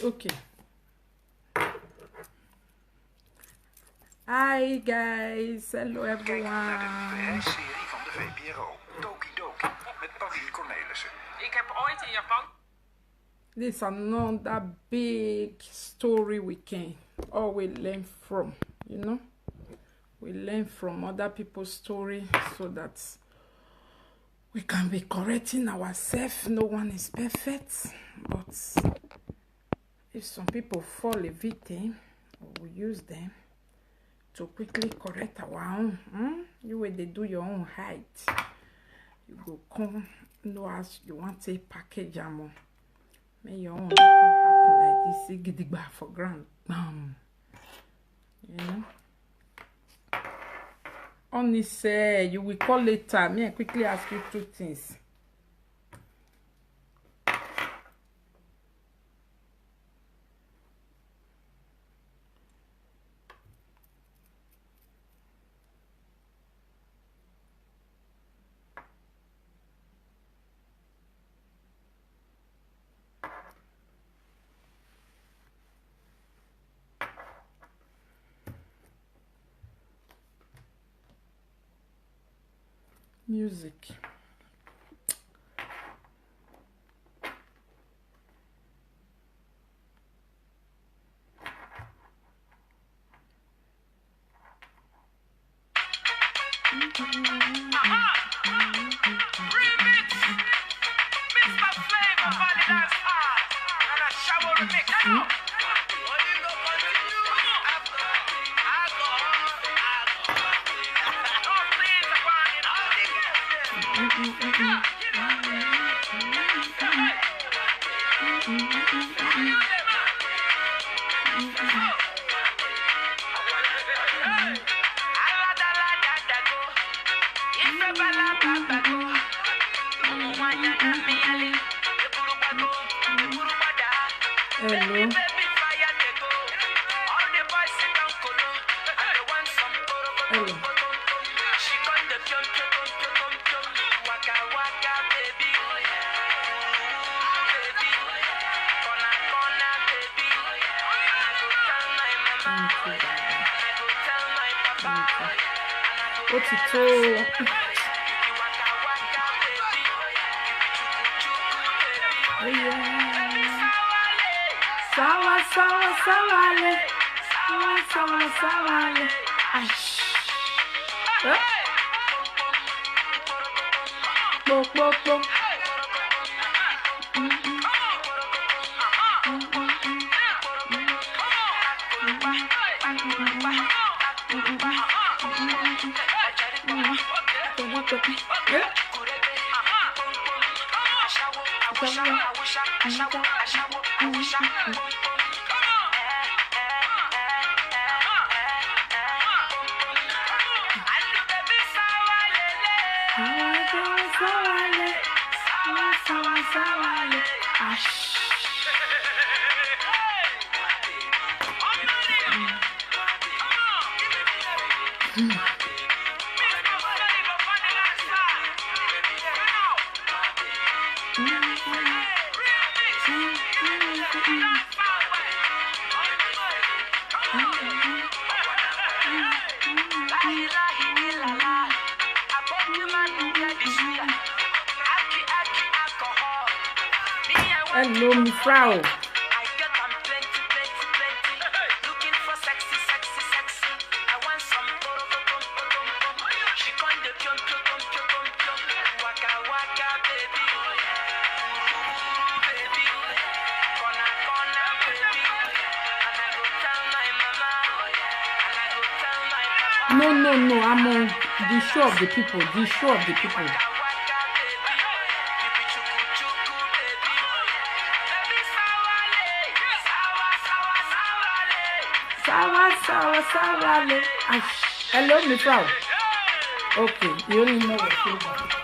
Okay. Hi guys, hello everyone. Naar de serie van de VPRO, Tokidoki, met Pauline Cornelissen. Ik heb ooit in Japan. This is another big story we can always learn from, you know. We learn from other people's story so that we can be correcting ourselves. No one is perfect, but if some people fall a victim, we use them to quickly correct our own. You way they do your own height, you go come know as you want to package them. May your own happen like this, gidigba for ground, bam. You know. Only say you will call later. Me I quickly ask you two things. Music. Remix. Mr. Flavor, Valley Dance Hall. And a shower remix. Hello. Hello. Ó ti tó. Sawa, sawa, sawale. Sawa, sawa, sawale. Ash. Bo, bo, bo. Hello, my Frau. No, I'm on the show of the people, Sawa. Hello, my Frau. Okay, you only know what you want.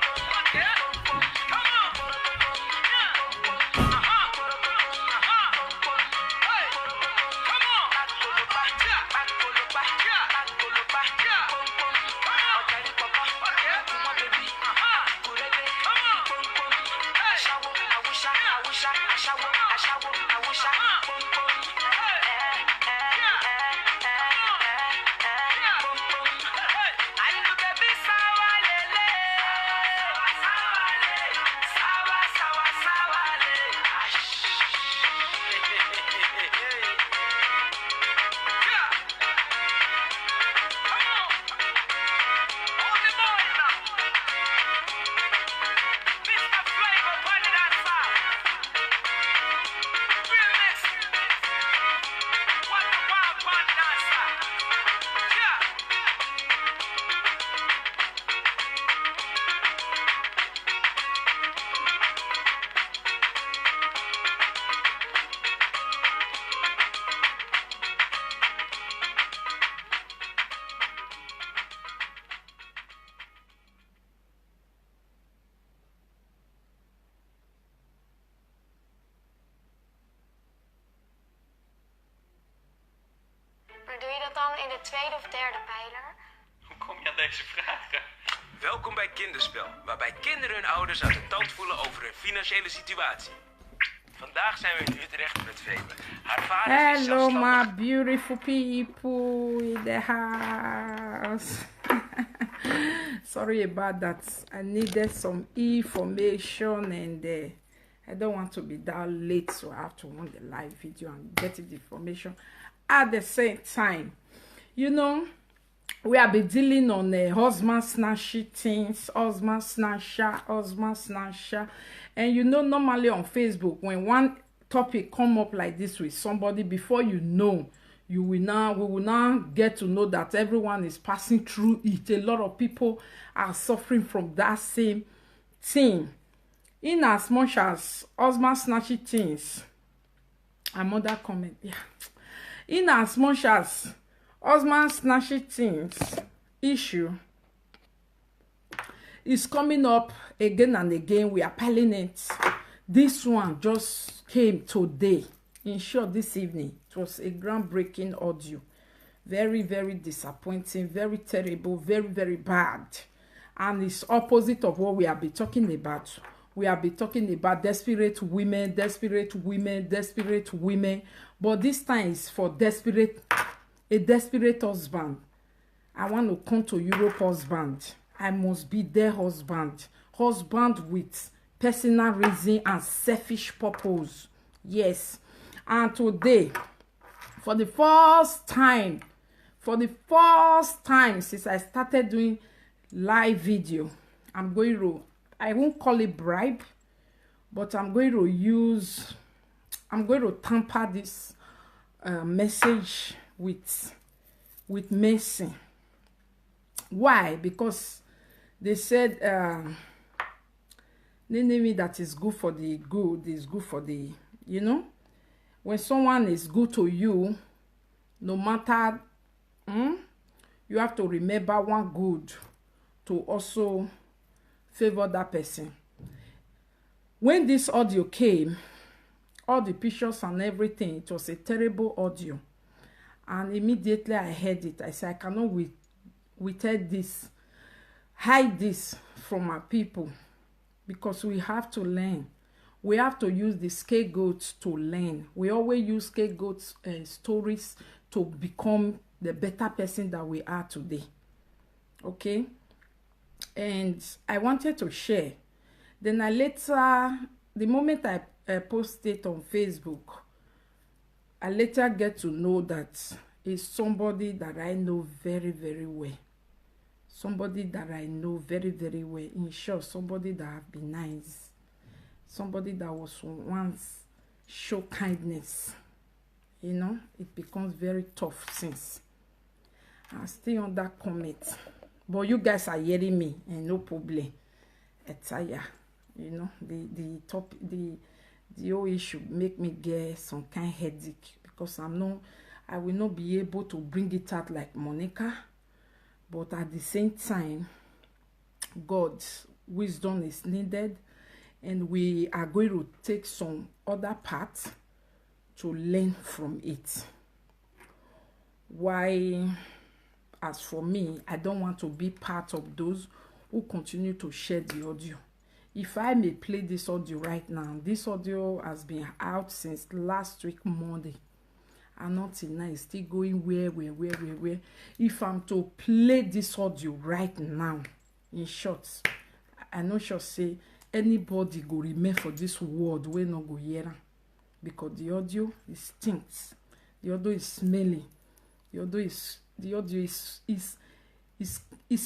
Maar doe je dat dan in de tweede of derde pijler? Hoe kom je aan deze vragen? Welkom bij Kinderspel, waarbij kinderen hun ouders aan de tand voelen over hun financiële situatie. Vandaag zijn we in Utrecht met Febe. Haar vader is Hello, zelfstandig. my beautiful people in the house. Sorry about that. I needed some information and I don't want to be that late, so I have to run the live video and get the information at the same time. You know, we have been dealing on husband snatching things, husband snatcher. And you know, normally on Facebook, when one topic come up like this with somebody, before you know, we will now get to know that everyone is passing through it. A lot of people are suffering from that same thing. In as much as husband snatching things Another comment, yeah. In as much as husband snatching things issue is coming up again and again, we are piling it. This one just came today. In short, this evening, it was a groundbreaking audio. Very, very disappointing, very terrible, very, very bad. And it's opposite of what we have been talking about. We have been talking about desperate women, desperate women, desperate women. But this time is for a desperate husband. I want to come to Europe husband. I must be their husband. Husband with personal reason and selfish purpose. Yes. And today, for the first time since I started doing live video, I won't call it bribe, but I'm going to tamper this message with mercy. Why? Because they said the enemy that is good for the good is good for the, you know, when someone is good to you, no matter, you have to remember one good to also favor that person. When this audio came, all the pictures and everything, it was a terrible audio. And immediately I heard it. I said, I cannot withhold this, hide this from our people, because we have to learn. We have to use the scapegoats to learn. We always use scapegoats stories to become the better person that we are today. Okay? And I wanted to share. Then I later, the moment I posted on Facebook, I later get to know that it's somebody that I know very, very well. Somebody that I know very, very well. In short, somebody that have been nice. Somebody that was once show kindness. You know, it becomes very tough since. I stay on that comment. But you guys are hearing me and no problem. Etaya. You know, the whole issue make me get some kind of headache, because I will not be able to bring it out like Monica. But at the same time, God's wisdom is needed, and we are going to take some other parts to learn from it. Why, as for me, I don't want to be part of those who continue to share the audio. If I may play this audio right now, this audio has been out since last week Monday, and until now it's still going where. If I'm to play this audio right now, in short, I not sure say anybody go remain for this world we not go hear, because the audio stinks, the audio is smelly, the audio is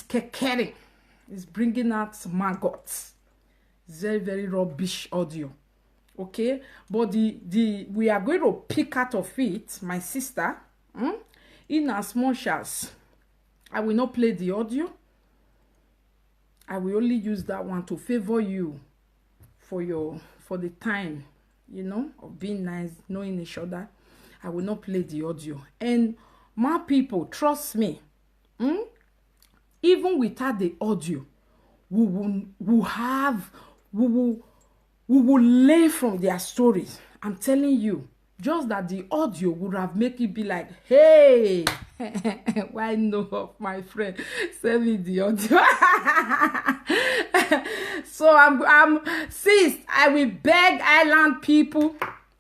kekering, it's bringing out maggots. Very, very rubbish audio. Okay, but we are going to pick out of it, my sister, in as much as I will not play the audio. I will only use that one to favor you for the time, you know, of being nice, knowing each other. I will not play the audio. And my people, trust me, even without the audio, we will learn from their stories. I'm telling you, just that the audio would have made it be like, hey, why no, my friend, send me the audio. So I'm sis, I will beg island people,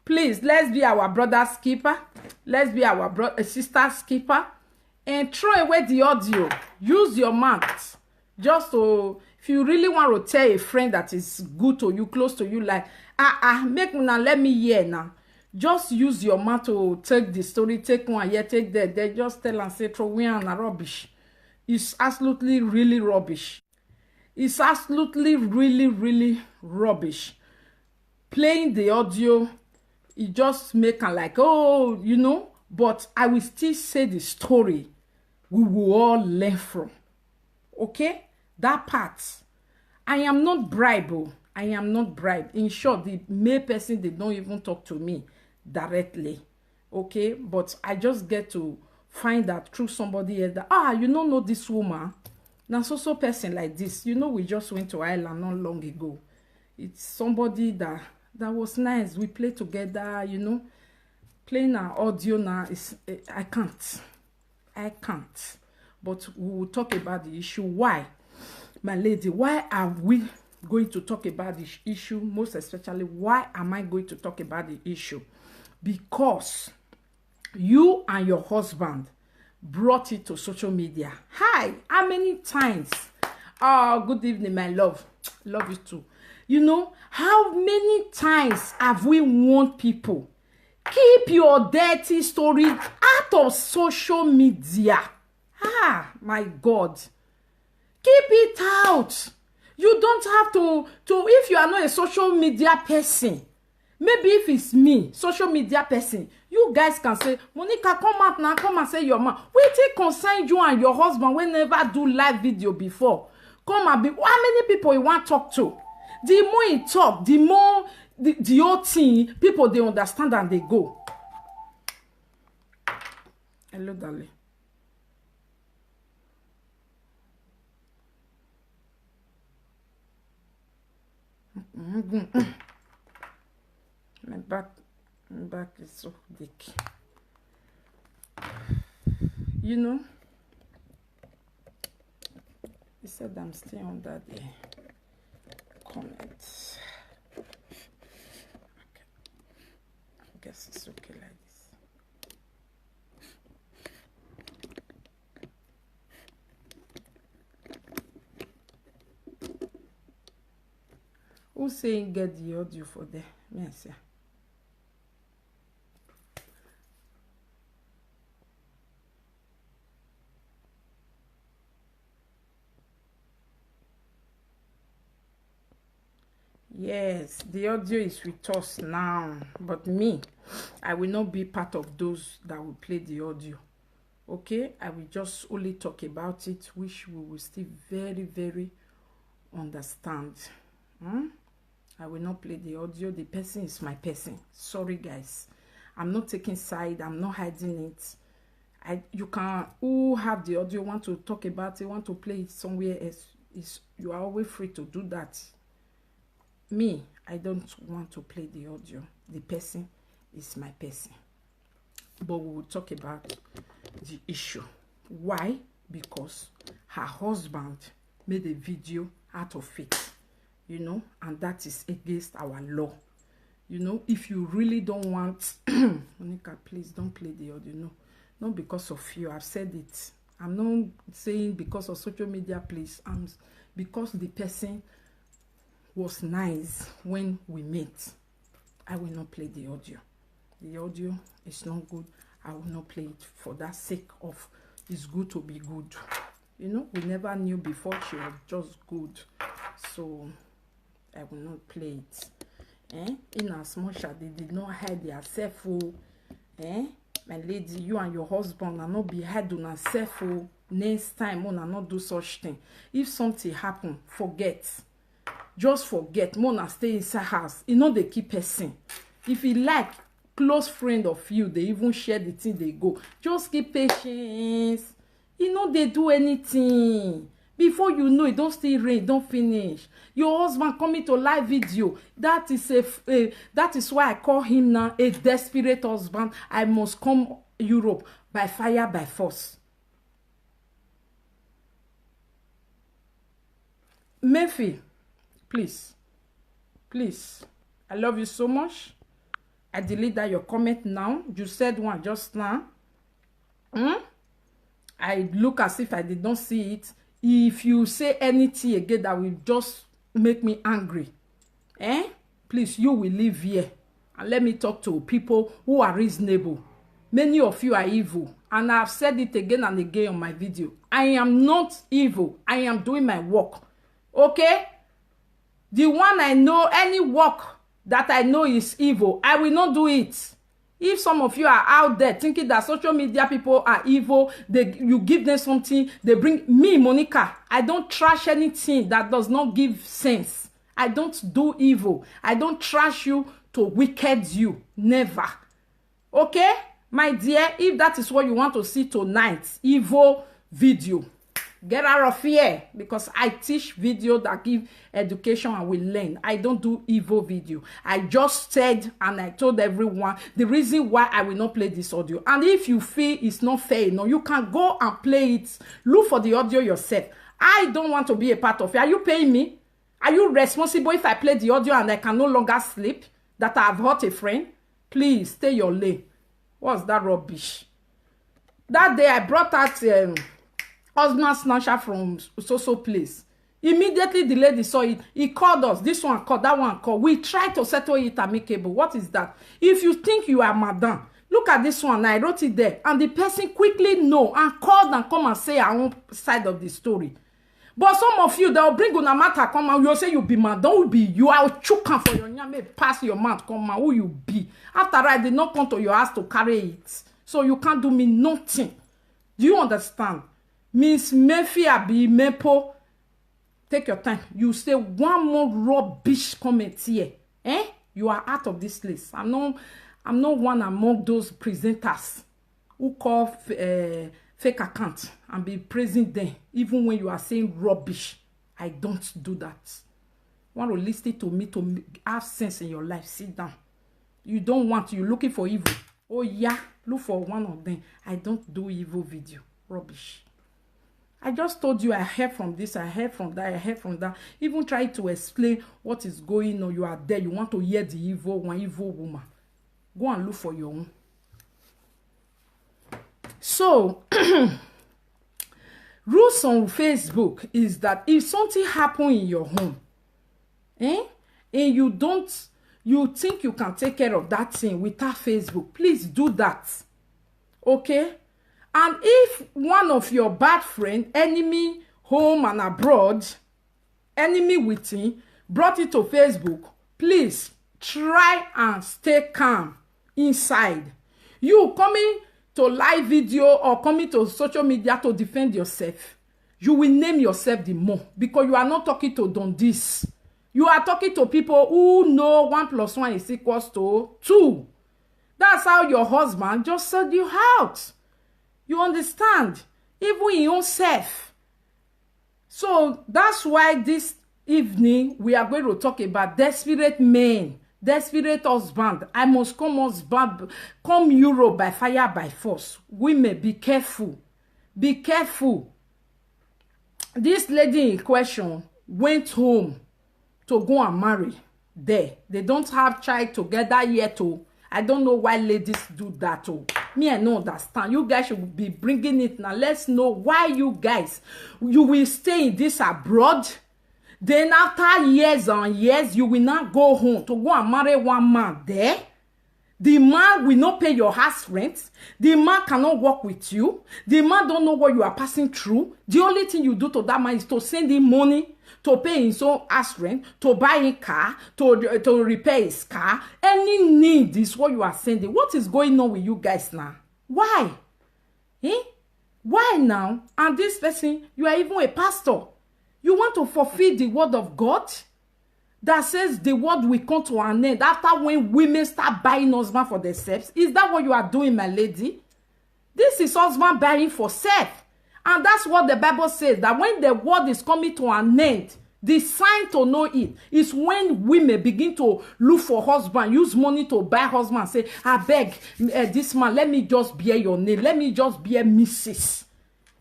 please, let's be our brother's keeper, let's be our sister's keeper, and throw away the audio. Use your mouth just to, if you really want to tell a friend that is good to you, close to you, like, make me now, let me hear now. Just use your mouth to take the story, take one here, take that. They just tell and say, throw away and rubbish. It's absolutely really rubbish. It's absolutely really rubbish. Playing the audio, it just make a like, oh, you know, but I will still say the story we will all learn from. Okay? That part. I am not bribed. I am not bribed. In short, the male person, they don't even talk to me. directly, okay? But I just get to find out through somebody else that, you don't know this woman. Now, so person like this, you know, we just went to Ireland not long ago. It's somebody that was nice. We played together, you know. Playing our audio now is, I can't. But we will talk about the issue. Why? My lady, why are we going to talk about this issue? Most especially, why am I going to talk about the issue? Because you and your husband brought it to social media. Hi, how many times? Good evening, my love. Love you too. You know, how many times have we warned people? Keep your dirty story out of social media. My God. Keep it out. You don't have to if you are not a social media person. Maybe if it's me, social media person, you guys can say, Monica, come out now, come and say your man. Wait till concern you and your husband will never do live video before. Come and be, how many people you want to talk to? The more you talk, the more the whole thing, people, they understand and they go. Hello, darling. My back is so thick. You know, he said I'm still under the comments. Okay. I guess it's okay like this. Who's saying get the audio for there? Yes, yeah. Yes, the audio is with us now, but me, I will not be part of those that will play the audio. Okay, I will just only talk about it, which we will still very, very understand. I will not play the audio. The person is my person. Sorry, guys. I'm not taking side. I'm not hiding it. You can, who have the audio, want to talk about it, want to play it somewhere else, you are always free to do that. Me, I don't want to play the audio. The person is my person. But we will talk about the issue. Why? Because her husband made a video out of it, you know, and that is against our law. You know, if you really don't want Monica, please don't play the audio. No, not because of you. I've said it. I'm not saying because of social media, please. Because the person was nice when we met. I will not play the audio. The audio is not good. I will not play it for that sake of it's good to be good. You know, we never knew before she was just good. So I will not play it. In as much as they did not hide themselves, my lady, you and your husband are not be hide on yourself. Next time, on not do such thing. If something happen, forget. Just forget. Mona stay inside house. You know they keep person. If you like close friend of you, they even share the thing they go. Just keep patience. You know they do anything. Before you know it, don't stay rain, don't finish. Your husband coming to live video. That is why I call him now a desperate husband. I must come Europe by fire, by force. Murphy, please. I love you so much. I delete that your comment now. You said one just now. I look as if I did not see it. If you say anything again that will just make me angry, please, you will leave here and let me talk to people who are reasonable. Many of you are evil, and I've said it again and again on my video. I am not evil. I am doing my work. Okay? The one I know, any work that I know is evil, I will not do it. If some of you are out there thinking that social media people are evil, you give them something, they bring me, Monica. I don't trash anything that does not give sense. I don't do evil. I don't trash you to wicked you. Never. Okay, my dear, if that is what you want to see tonight, evil video, get out of here, because I teach video that give education and we learn. I don't do evil video. I just said and I told everyone the reason why I will not play this audio. And if you feel it's not fair, you can go and play it. Look for the audio yourself. I don't want to be a part of it. Are you paying me? Are you responsible if I play the audio and I can no longer sleep? That I have hurt a friend? Please stay your lane. What's that rubbish? That day I brought out husband snatcher from so place. Immediately the lady saw it. He called us. This one called, that one called. We tried to settle it amicable. What is that? If you think you are madam, look at this one. I wrote it there. And the person quickly know and called and come and say our own side of the story. But some of you, they'll bring on a matter, come and you'll say you be mad. Don't be you. I'll choke for your nyame, pass your mouth, come on, who you be. After I did not come to your house to carry it. So you can't do me nothing. Do you understand? Miss Murphy Abi Mepo, take your time. You say one more rubbish comment here. You are out of this list. I'm not one among those presenters who call fake account and be praising them even when you are saying rubbish. I don't do that. Want to listen to me to have sense in your life? Sit down. You don't want, you're looking for evil. Oh yeah, look for one of them. I don't do evil video. Rubbish. I just told you I heard from this, I heard from that, I heard from that. Even try to explain what is going on. You are there. You want to hear the evil one, evil woman. Go and look for your own. So, rules on Facebook is that if something happen in your home, and you think you can take care of that thing without Facebook, please do that. Okay? And if one of your bad friend, enemy, home and abroad, enemy within, brought it to Facebook, please try and stay calm inside. You coming to live video or coming to social media to defend yourself, you will name yourself the more, because you are not talking to Dondis. You are talking to people who know 1 + 1 is equals to 2. That's how your husband just sold you out. You understand? Even in yourself. So that's why this evening we are going to talk about desperate men, desperate husband. I must come husband, come Europe by fire, by force. Women, be careful. Be careful. This lady in question went home to go and marry there. They don't have child together yet. I don't know why ladies do that. Me, I don't understand. You guys should be bringing it now. Let's know why you guys, you will stay in this abroad. Then after years and years, you will not go home to go and marry one man there. The man will not pay your house rent. The man cannot work with you. The man don't know what you are passing through. The only thing you do to that man is to send him money, to pay his own house rent, to buy a car, to repair his car. Any need is what you are sending. What is going on with you guys now? Why? Why now? And this person, you are even a pastor. You want to fulfill the word of God that says the word will come to an end after when women start buying husband for themselves. Is that what you are doing, my lady? This is husband buying for self. And that's what the Bible says, that when the word is coming to an end, the sign to know it is when women begin to look for husband, use money to buy husband, and say, I beg this man, let me just bear your name. Let me just bear Mrs.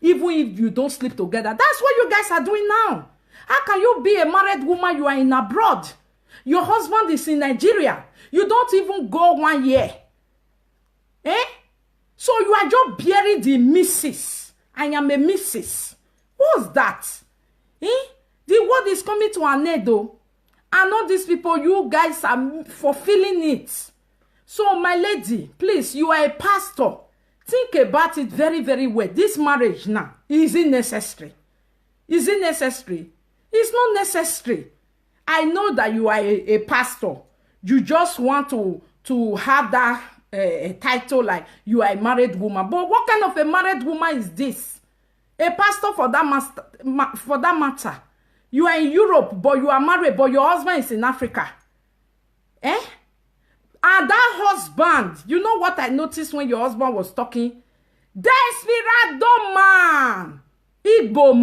Even if you don't sleep together. That's what you guys are doing now. How can you be a married woman? You are in abroad. Your husband is in Nigeria. You don't even go 1 year. So you are just bearing the Mrs. I am a Mrs. What's that? The word is coming to an end though. And all these people, you guys are fulfilling it. So my lady, please, you are a pastor. Think about it very, very well. This marriage now, is it necessary? Is it necessary? It's not necessary. I know that you are a pastor. You just want to have that title like you are a married woman. But what kind of a married woman is this? A pastor for that matter. You are in Europe, but you are married, but your husband is in Africa. And that husband, you know what I noticed when your husband was talking? Desperado man. Igbo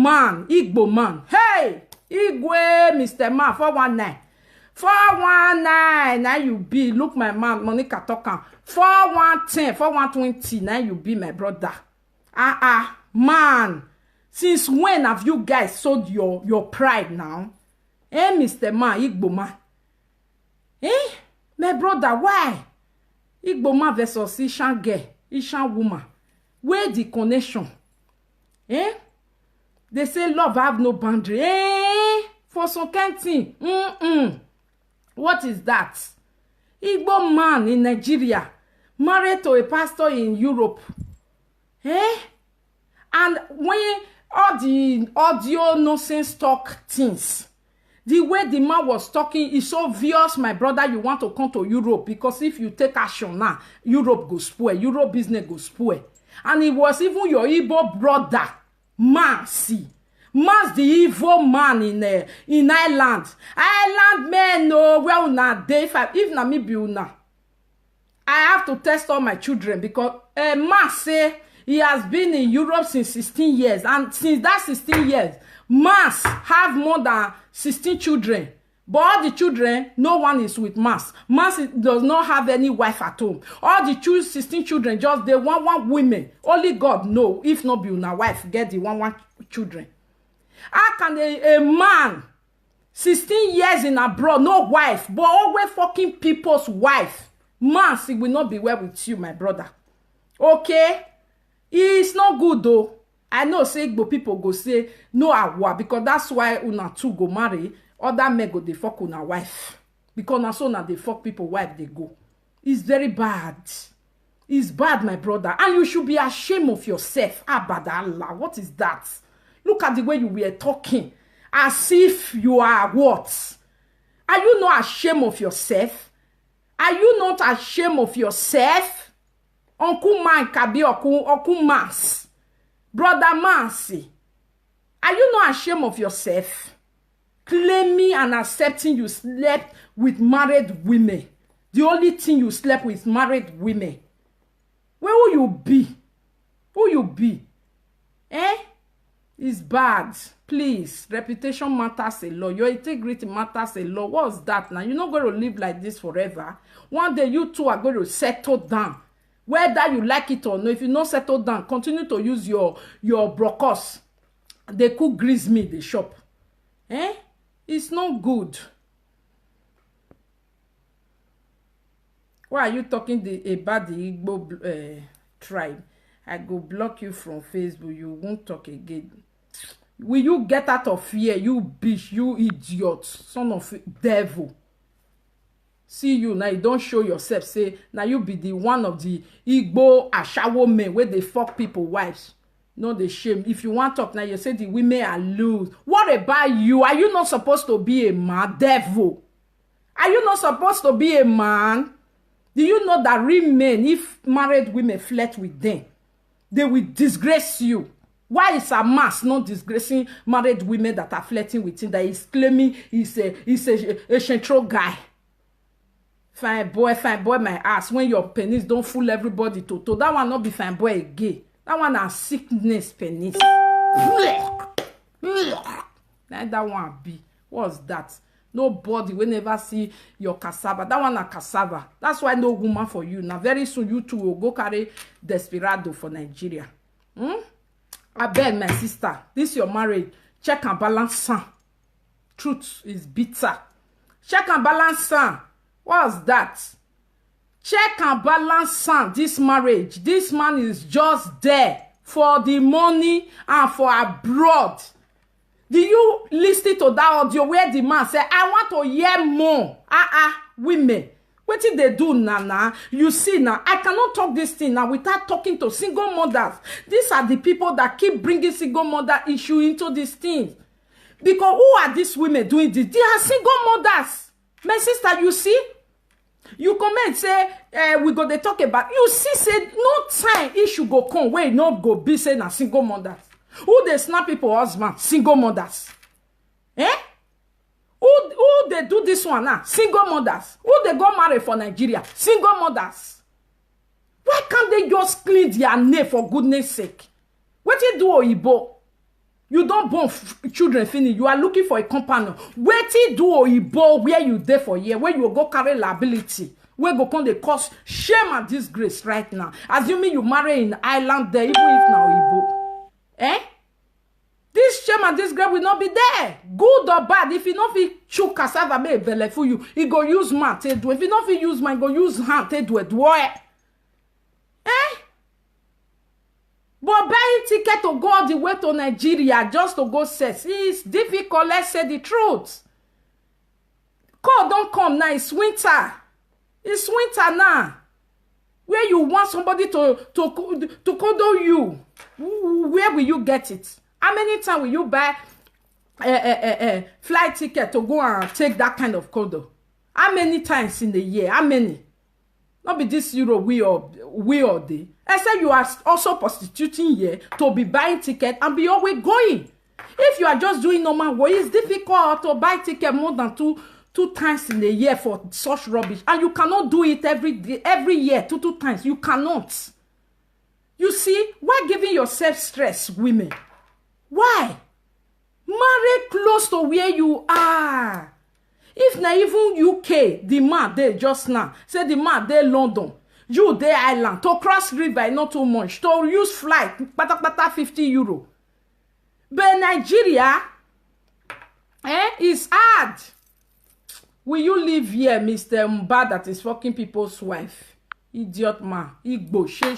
man. Hey, Igwe, Mr. Man, 419. 419, now you be. Look, my man, Monica talking. 410, 4120, now you be my brother. Man. Since when have you guys sold your pride now? Mr. Man, Igbo man. My brother, why? Igbo man versus Ishan girl, Ishan woman. Where the connection? They say love have no boundary. For some kind thing. What is that? Igbo man in Nigeria married to a pastor in Europe. And when all the audio nonsense talk things, the way the man was talking is so obvious, my brother, you want to come to Europe, because if you take action now, Europe go spoil, Europe business go spoil. And it was even your Igbo brother, Mansi. Man's the evil man in Ireland. Ireland men know where una dey. If na me be una, I have to test all my children, because man say he has been in Europe since 16 years. And since that 16 years, Mas have more than 16 children. But all the children, no one is with Mas. Mas does not have any wife at home. All the 16 children, just they one women. Only God know. If not be una wife, get the one children. How can a man, 16 years in abroad, no wife, but always fucking people's wife? Mas, it will not be well with you, my brother. Okay? It's not good though. I know say Igbo people go say no awa, because that's why una two go marry. Other men go they fuck una wife. Because na so na they fuck people wife they go. It's very bad. It's bad, my brother. And you should be ashamed of yourself. Abadallah. What is that? Look at the way you were talking. As if you are what? Are you not ashamed of yourself? Are you not ashamed of yourself? Uncle Man Kabi Uncle Mas. Brother Mansi. Are you not ashamed of yourself? Claiming and accepting you slept with married women. The only thing you slept with married women. Where will you be? Who you be? It's bad. Please, reputation matters a lot. Your integrity matters a lot. What's that now? You're not going to live like this forever. One day you two are going to settle down. Whether you like it or not, if you not settle down, continue to use your brocos. They cook grease meat, the shop. It's not good. Why are you talking about the Igbo tribe? I go block you from Facebook. You won't talk again. Will you get out of here, you bitch, you idiot, son of devil? See you now, you don't show yourself. Say, now you be the one of the Igbo ashawo men where they fuck people wives. No, they shame. If you want to talk now, you say the women are loose. What about you? Are you not supposed to be a man? Devil. Are you not supposed to be a man? Do you know that real men, if married women flirt with them, they will disgrace you? Why is a mass not disgracing married women that are flirting with him, that is claiming he's a central guy? Fine boy, my ass. When your penis don't fool everybody to that one not be fine boy gay. That one a sickness penis. Let that one be. What's that? Nobody will never see your cassava. That one a cassava. That's why no woman for you. Now very soon you two will go carry Desperado for Nigeria. I beg my sister, this your marriage. Check and balance, son. Truth is bitter. Check and balance, son. What's that? Check and balance, son. This marriage. This man is just there for the money and for abroad. Do you listen to that audio where the man say, I want to hear more? Women. What did they do now? You see now, I cannot talk this thing now without talking to single mothers. These are the people that keep bringing single mother issue into these things. Because who are these women doing this? They are single mothers. My sister, you see? You comment, say, we go to talk about, you see, say, no time issue go come, where not go be saying a single mothers. Who they snap people husband? Single mothers. Who Who they do this one now? Single mothers. Who they go marry for Nigeria? Single mothers. Why can't they just clean their name for goodness sake? What you do, Oyibo? You don't born children finish. You are looking for a companion. What you do, Oyibo, where you there for year, where you go carry liability, where go come the cause shame and disgrace right now. Assuming you marry in Ireland there, even if now Oyibo. Eh? This shame and this girl will not be there. Good or bad. If you not fit chew cassava make a belly for you, he go use man to do. If you not fit use man, go use hand to do it. Why? Eh? But buying ticket to go all the way to Nigeria just to go sex is difficult. Let's say the truth. Cold don't come now. It's winter. It's winter now. Where you want somebody to cuddle you, where will you get it? How many times will you buy flight ticket to go and take that kind of cuddle? How many times in the year? How many? Not be this euro we or they. I said you are also prostituting here to be buying ticket and be always going. If you are just doing normal work, it's difficult to buy ticket more than two times in a year for such rubbish. And you cannot do it every year, two times. You cannot. You see, why giving yourself stress, women? Why? Marry close to where you are. If not even UK, the man there just now, say the man there London, you there Ireland, to cross river not too much, to use flight, pata 50 euro. But Nigeria, is hard. Will you live here, Mr. Mba, that is fucking people's wife? Idiot man, Igbo, shame.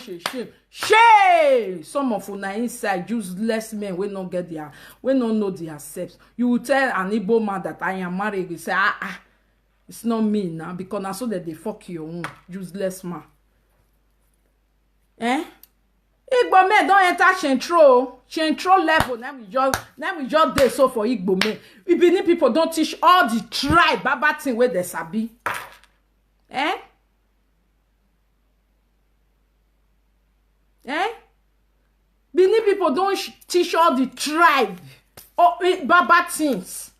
Some of una inside useless men we not get their, we not know their selves. You will tell an Igbo man that I am married. You say, it's not me now because I saw that they fuck your own useless man. Igbo men don't enter Chentro level. Now we just there so for Igbo men. Ibini people don't teach all the tribe baba thing where they sabi. Bini people don't teach all the tribe or baba things.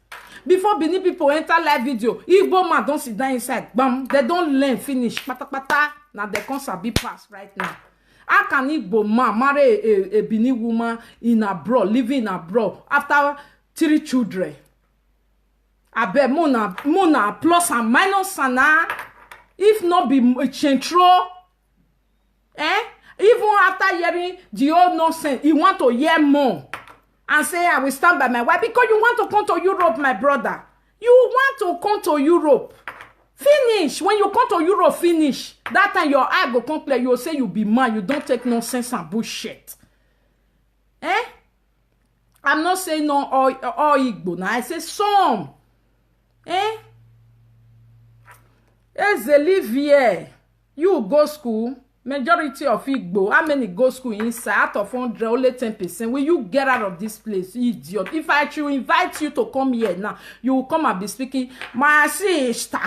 Before Bini people enter live video, Igbo man don't sit down inside. Bam, they don't learn finish. Pata. Now they can't sabi pass right now. How can Igbo man marry a Bini woman in abroad, living in abroad after 3 children? I bet Mona plus and minus sana. If not be Chentro, even after hearing the old nonsense, you want to hear more and say, I will stand by my wife because you want to come to Europe, my brother. You want to come to Europe. Finish. When you come to Europe, finish. That time your eye go come clear. You will say you be mad. You don't take nonsense and bullshit. I'm not saying no all Igbo. Now I say some. As they live here, you go school. Majority of Igbo, how many go school inside? Out of 100, only 10%. Will you get out of this place, idiot? If I should invite you to come here now, you will come and be speaking, my sister.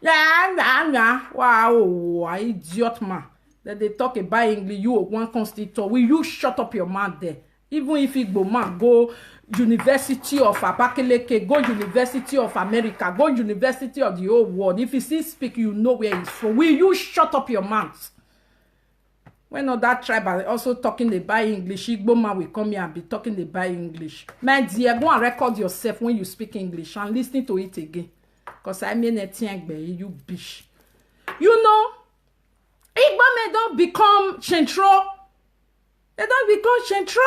Yeah. Wow, idiot man. That they talk about English, you one constitutor. Will you shut up your mouth there? Even if Igbo man go University of Abakaliki, go University of America, go University of the whole world. If he still speak, you know where he's from. Will you shut up your mouth? When other tribe are also talking about English, Igbo man will come here and be talking about English. My dear, go and record yourself when you speak English and listen to it again. Because I mean you bitch. You know, Igbo men don't become Chentro. They don't become Chentro.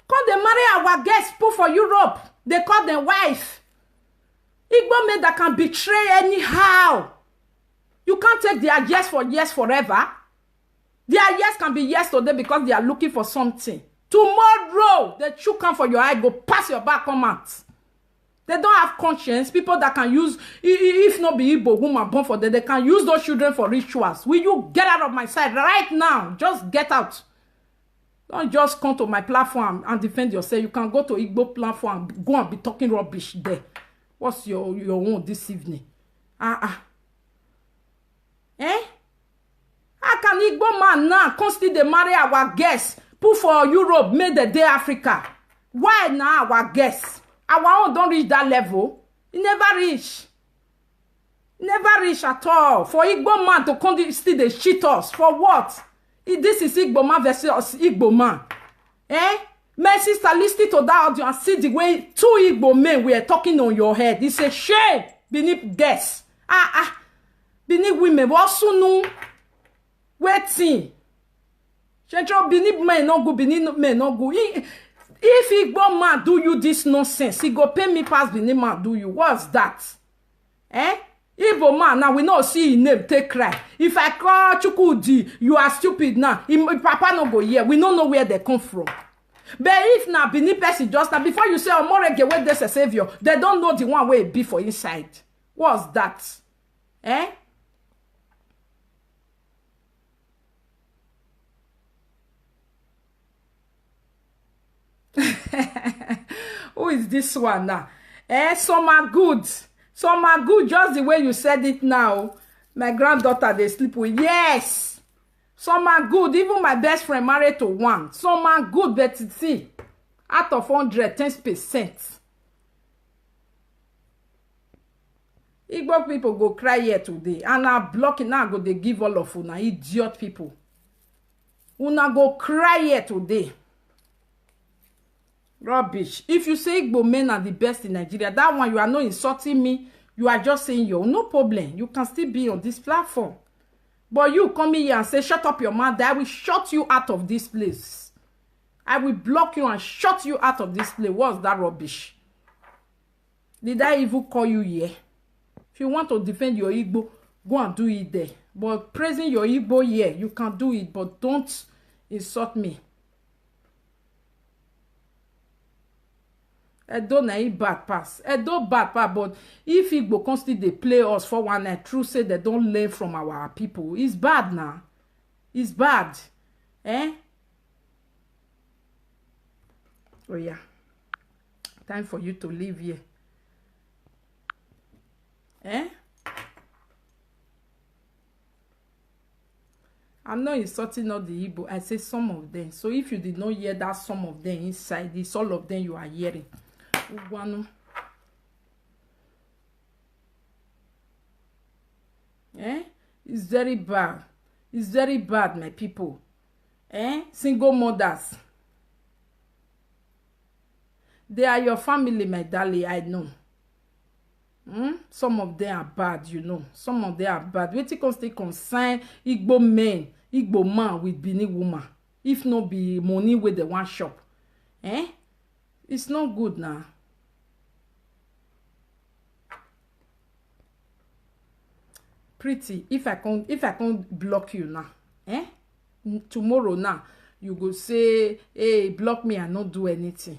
Come they marry our guests, put for Europe. They call them wife. Igbo men that can betray anyhow. You can't take their yes for yes forever. Their yes can be yes today because they are looking for something. Tomorrow, the shoe come for your eye, go pass your back, come out. They don't have conscience. People that can use, if not be Igbo woman born for them, they can use those children for rituals. Will you get out of my side right now? Just get out. Don't just come to my platform and defend yourself. You can go to Igbo platform and go and be talking rubbish there. What's your own this evening? How can Igbo man now constantly marry our guests, put for Europe, made the day Africa? Why now our guests? Our own don't reach that level. He never reach. Never reach at all. For Igbo man to come still they cheat us. For what? This is Igbo man versus Igbo man. Eh? My sister, listen to that audio and see the way 2 Igbo men were talking on your head. It's a shame. Beneath guests. Beneath women. What's no? Waiting. Beneath men no good. Beneath men no good. If Igbo man do you this nonsense, he go pay me pass Beneath man do you. What's that? Eh? Igbo man, now we not see his name take cry. If I call Chukudi, you are stupid now. Papa no go here. We don't know where they come from. But if now Benin person just now, before you say, oh, Morege, where there's a savior, they don't know the one way it be for inside. What's that? Eh? Who is this one now? Eh, some are good. Some are good just the way you said it now. My granddaughter, they sleep with. Yes. Some are good. Even my best friend married to one. Some are good, but see, out of 100, 10%. Igbo people go cry here today. And now blocking now go they give all of una idiot people. Una go cry here today. Rubbish. If you say Igbo men are the best in Nigeria, that one you are not insulting me. You are just saying yo, no problem. You can still be on this platform. But you come here and say, shut up your mouth. I will shut you out of this place. I will block you and shut you out of this place. What's that rubbish? Did I even call you here? If you want to defend your Igbo, go and do it there. But praising your Igbo here, you can do it. But don't insult me. Edo na bad pass. Edo bad pass, but if Igbo constantly they play us for one night, true say they don't learn from our people. It's bad now. It's bad. Eh? Oh yeah. Time for you to leave here. Eh? I'm not insulting all the Igbo. I say some of them. So if you did not hear that some of them inside, it's all of them you are hearing. Eh? It's very bad. It's very bad, my people. Eh? Single mothers. They are your family, my darling, I know. Some of them are bad, you know. Some of them are bad. Wait till stay concern Igbo men, Igbo man with Benin woman. If not be money with the one shop. Eh? It's not good now. Pretty, if I can't block you now, eh? Tomorrow now, you go say, hey, block me and not do anything.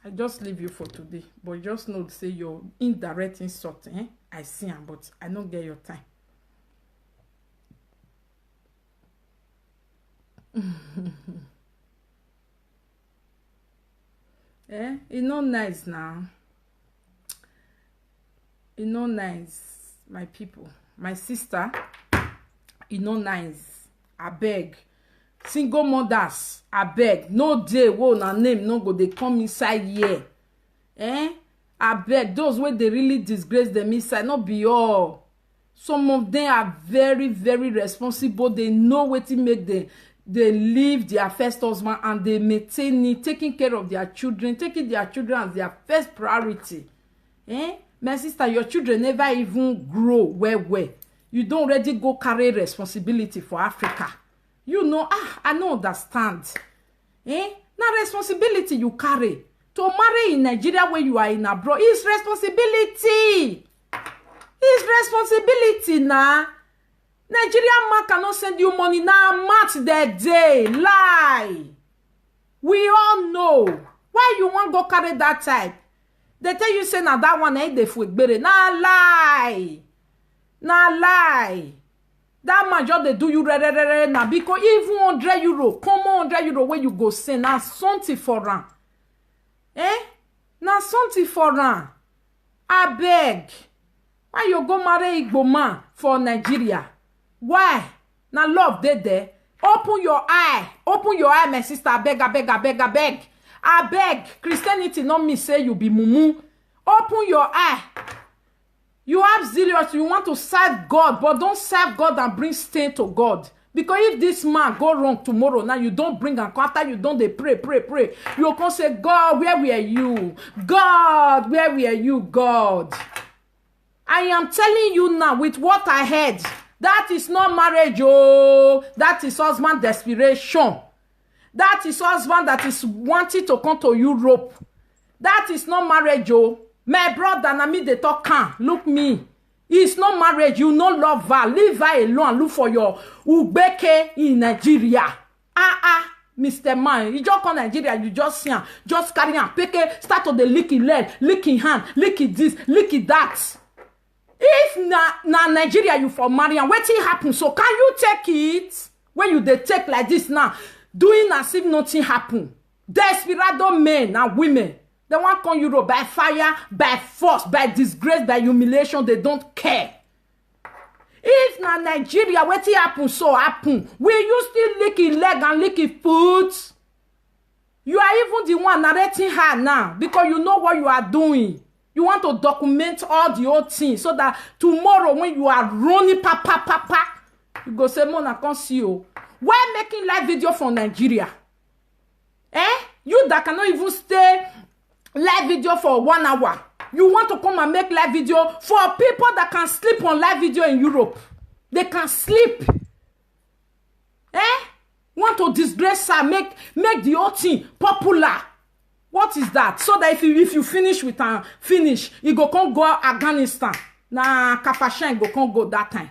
I just leave you for today. But just know, say your indirect insult, eh? I see am, but I don't get your time. Eh? It's not nice now. It's not nice. My people, my sister, e no nice. I beg. Single mothers, I beg. No day wo na name no go they come inside here. Eh? I beg. Those where they really disgrace them inside, not be all. Some of them are very, very responsible. They know what to make them. They leave their first husband and they maintain it, taking care of their children, taking their children as their first priority. Eh? My sister, your children never even grow well. You don't already go carry responsibility for Africa. You know, I don't understand. Eh? Now responsibility you carry. To marry in Nigeria where you are in abroad is responsibility. It's responsibility now. Nigerian man cannot send you money now. Match the day. Lie. We all know. Why you want to go carry that type? They tell you say na that one ain't the food better. Na lie. Na lie. That man just they do you na because even 100 euro, common 100 euro where you go send na something for am. Eh? Na something for am. I beg. Why you go marry Igbo man for Nigeria? Why? Na love dey there. Open your eye. Open your eye, my sister. I beg. I beg. Christianity not me say you be mumu. Open your eye. You have zealous, you want to serve God, but don't serve God and bring stain to God. Because if this man go wrong tomorrow, now you don't bring and after you don't they pray. You can say, God, where were you? God, where were you, God? I am telling you now with what I heard, that is not marriage, oh. That is husband desperation. That is husband that is wanting to come to Europe. That is not marriage, oh. My brother, na me they talk can. Look me. It's not marriage. You no love her. Leave her alone and look for your ubeke in Nigeria. Mr. Man, you just come Nigeria, you just see him, just carry him, peke, start to the licking leg, licking hand, licking this, licking that. If na Nigeria you for marry and wetin happen, so can you take it? When you dey take like this now, doing as if nothing happen. Desperado men and women. They want to come Europe by fire, by force, by disgrace, by humiliation. They don't care. If na Nigeria, what happen, so happen. Will you still lick his leg and lick his foot? You are even the one narrating her now because you know what you are doing. You want to document all the old things so that tomorrow when you are running, you go say, Mona, can't see you. Why making live video from Nigeria? You that cannot even stay live video for 1 hour. You want to come and make live video for people that can sleep on live video in Europe. They can sleep. Want to disgrace her, make the whole thing popular. What is that? So that if you finish with finish, you go Afghanistan. Nah, Kafashan go that time.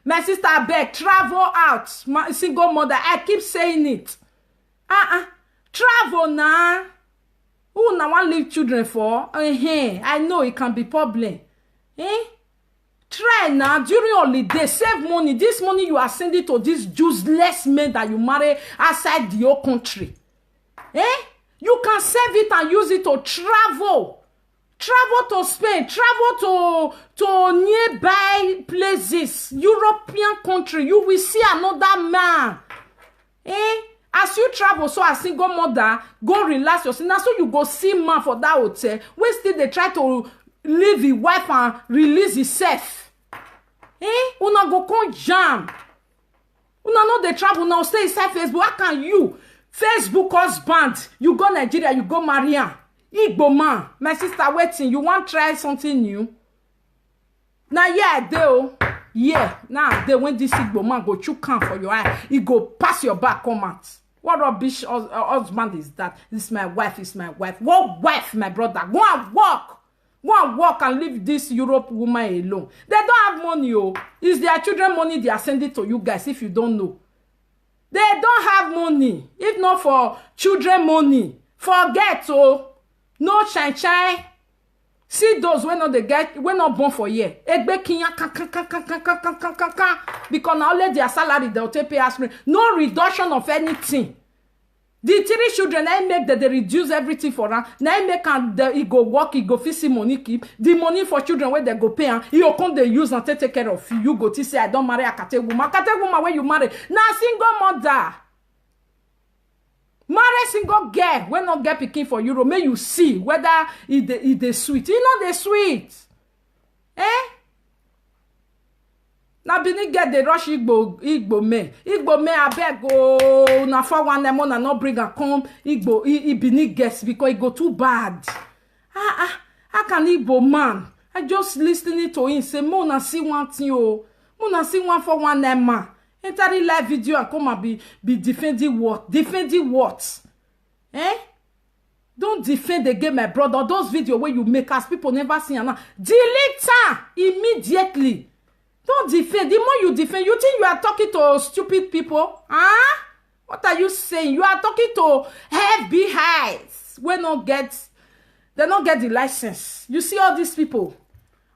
My sister, I beg, travel out. My single mother, I keep saying it. Travel now. Who now want leave children for? I know it can be problem. Try now during holiday, save money. This money you are sending to these useless men that you marry outside your country. You can save it and use it to travel. Travel to Spain, travel to nearby places, European country. You will see another man. As you travel, so as single mother, go relax yourself. Now, so you go see man for that hotel. Where still they try to leave his wife and release himself. Una go come jam. Una know they travel now, stay inside Facebook. How can you? Facebook husband, you go Nigeria, you go Maria. Igbo man, my sister waiting. You want try something new? Now, yeah, now they when this Igbo man go chook can for your eye, he go pass your back, come out. What rubbish husband is that? This is my wife, it's my wife. What wife, my brother? Go and walk and leave this Europe woman alone. They don't have money, oh. It's their children money they are sending to you guys if you don't know. They don't have money. If not for children money, forget, oh. No shine. See those when not they get, when not born for year. Because now let their salary they'll take pay aspirin. No reduction of anything. The 3 children I make that they reduce everything for them. Now make he go work, he go fix money keep. The money for children where they go pay and you come they use and take care of you. You go to say I don't marry a Kate woman. Kate woman where you marry. Now single mother. Marry single girl when not get picking for Euro. May you see whether it is sweet. You know they sweet. Now Bini get the rush Igbo men. Igbo men I beg go na for one them na not bring a come Igbo Bini gets because it go too bad. How can Igbo man? I just listening to him say Mona see one thing oh. Mona see one for one them man. Enter the live video and come and be defending what? Defending what? Don't defend again, my brother. Those videos where you make us people never see now. Delete her immediately. Don't defend. The more you defend, you think you are talking to stupid people? What are you saying? You are talking to FBIs. They don't get the license. You see all these people,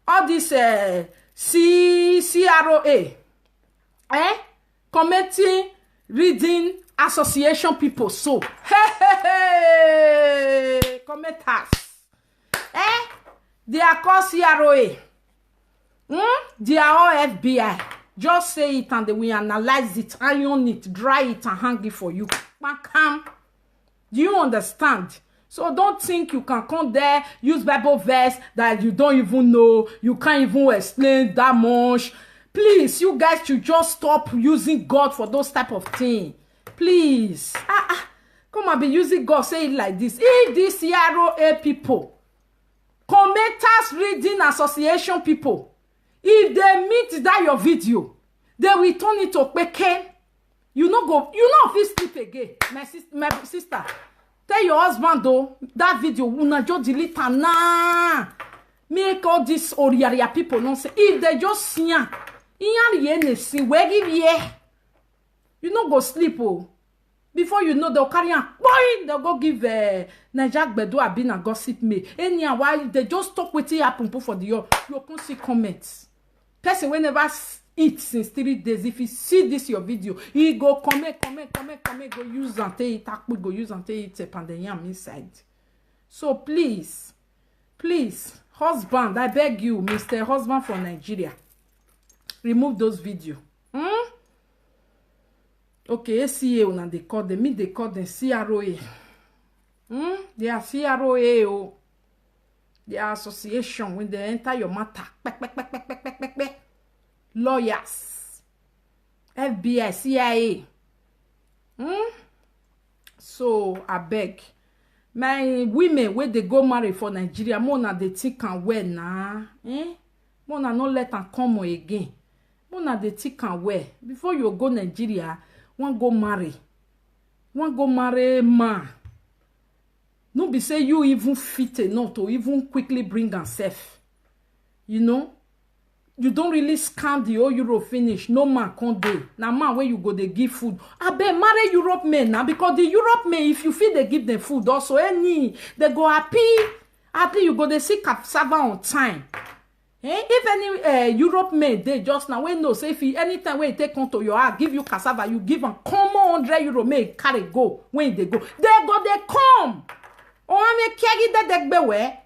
all these CROA, Committee Reading Association people. So, hey, commenters, they are called CROA. They are all FBI. Just say it and they will analyze it, iron it, dry it, and hang it for you. Do you understand? So don't think you can come there, use Bible verse that you don't even know, you can't even explain that much. Please, you guys should just stop using God for those type of things. Please. Come and be using God, say it like this. If these CROA people, Commenters Reading Association people, if they meet that your video, they will turn it to peke. You know if you sleep again. My sister, tell your husband though, that video, una just delete na. Make all these Oriaria people not say, if they just see ya, where give ye, you no go sleep oh. Before you know, they'll carry on. Boy, they'll go give Najak Bedo a bin a gossip me. Anyhow, why they just talk with it happen for the year. You can see comments. Person will never eat since 3 days. If you see this your video, he go comment, go use and take it, go use and take it, and then inside. So please, husband, I beg you, Mr. Husband from Nigeria, remove those videos. Okay, ACA una they call them, me they call them CROA. They are CROA oh. They are association when they enter your matter. Lawyers. FBI, CIA. So I beg. My women where they go marry for Nigeria, mona they think and wear na. Mona no let them come again. Mona they think and wear. Before you go Nigeria, one go marry man. No be say you even fit enough to even quickly bring yourself. You know, you don't really scan the whole Europe finish. No man can't do. Now man where you go they give food. I bet marry Europe men now because the Europe men if you feel they give them food also any they go happy. Happy you go they see cassava on time. If any Europe made they just now when no say if anytime when you take on to your house give you cassava you give them common €100 make carry go when they go they come oh me carry that they where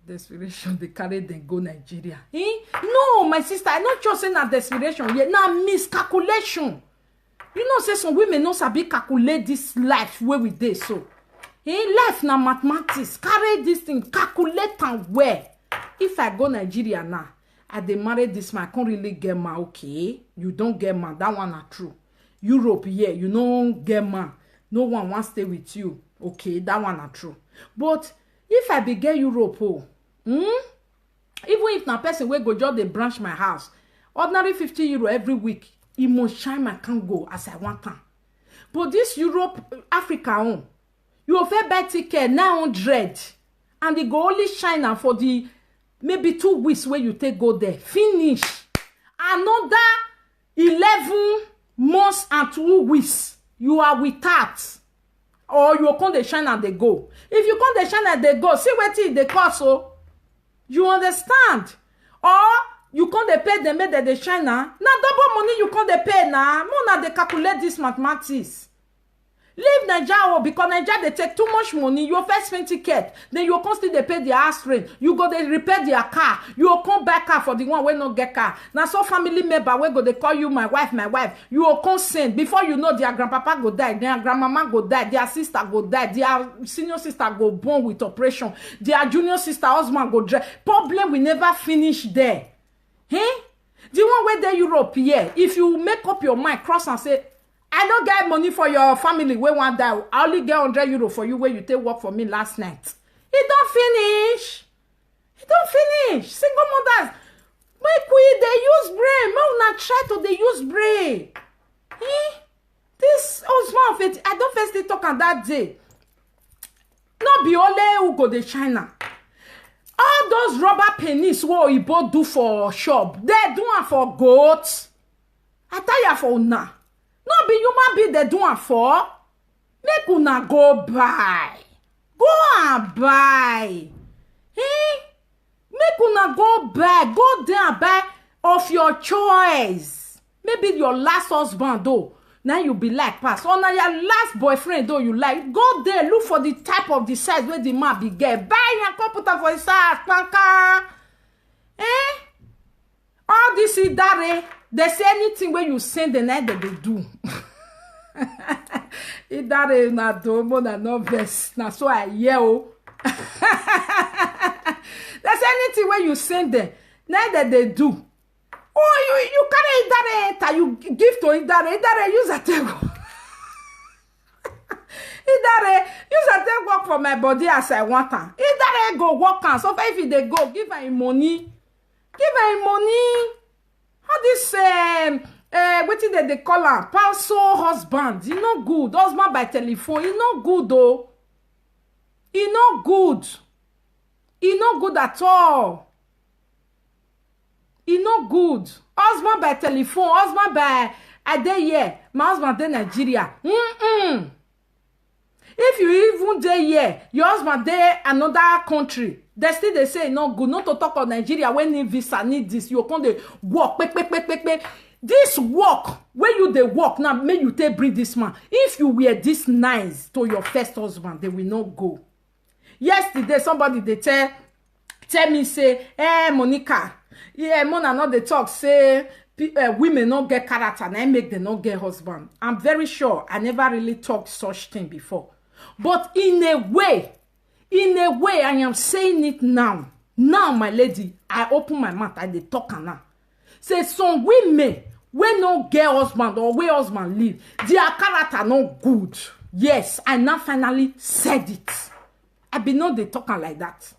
desperation they carry them go Nigeria no my sister I not just saying that desperation yet now miscalculation you know say some women no sabi calculate this life where we dey so life na mathematics carry this thing calculate and where. If I go Nigeria now, I dey marry this man, I can't really get man. Okay, you don't get man. That one are true. Europe, yeah, you don't get man. No one wants to stay with you. Okay, that one are true. But if I be get Europe, even if na person wey go just dey branch my house, ordinary €50 every week, e must shine my can go as I want am. But this Europe, Africa you fit buy ticket 900, and e go only shine am for the maybe 2 weeks where you take go there. Finish. Another 11 months and 2 weeks. You are without. Or you come the shine and they go. If you come the shine and they go, see what it they cost so. You understand? Or you come they pay them that they shine now. Now double money you come they pay now. More they calculate this mathematics. Leave Nigeria because Nigeria they take too much money. You first spend ticket, then you constantly they pay the house rent. You go they repair their car. You come back car for the one where no get car. Now so family member where go they call you my wife. You will consent before you know their grandpapa go die, their grandmama go die, their sister go die, their senior sister go born with operation, their junior sister husband go die. Problem will never finish there. The one where they Europe here, if you make up your mind, cross and say. I don't get money for your family where one die. I only get €100 for you where you take work for me last night. It don't finish. Single mothers, make we they use brain. Make not try to they use brain. This husband of it, I don't first talk on that day. Not be only who go to China. All those rubber pennies what you both do for shop, they do it for goats. I tell you for now. No be human being they do it for. Make una go buy. Go and buy. Make una go buy. Go there and buy of your choice. Maybe your last husband though. Now you be like pass. Or now your last boyfriend though you like. Go there. Look for the type of the size where the man be get. Buy and come put am for his size. Panka. All this is that they say anything where you send the night that they do. Idare na domo na no verse. Na so I hear o. There's anything when you send them, neither they do. Oh, you carry Idare, you give to Idare use a table. Idare use a table work for my body as I want her. Idare go work on. So if they go, give her money. Give her money. How this what did they call her? Parcel husband. He no good. Husband by telephone. He no good though. He no good. He no good at all. He no good. Husband by telephone. Husband by a day here. My husband in Nigeria. If you even dey here, your husband dey another country. They still they say no good. Not to talk of Nigeria when need visa need this. You come dey work. This work when you dey work now, may you take bring this man. If you were this nice to your first husband, they will not go. Yesterday somebody they tell me say, Monica, yeah, Mona not they talk say women not get character and I make them not get husband. I'm very sure I never really talked such thing before. But in a way, I am saying it now. Now, my lady, I open my mouth, I dey talk now. Say some women when no get husband or where husband live, their character not good. Yes, I now finally said it. I be not they talking like that.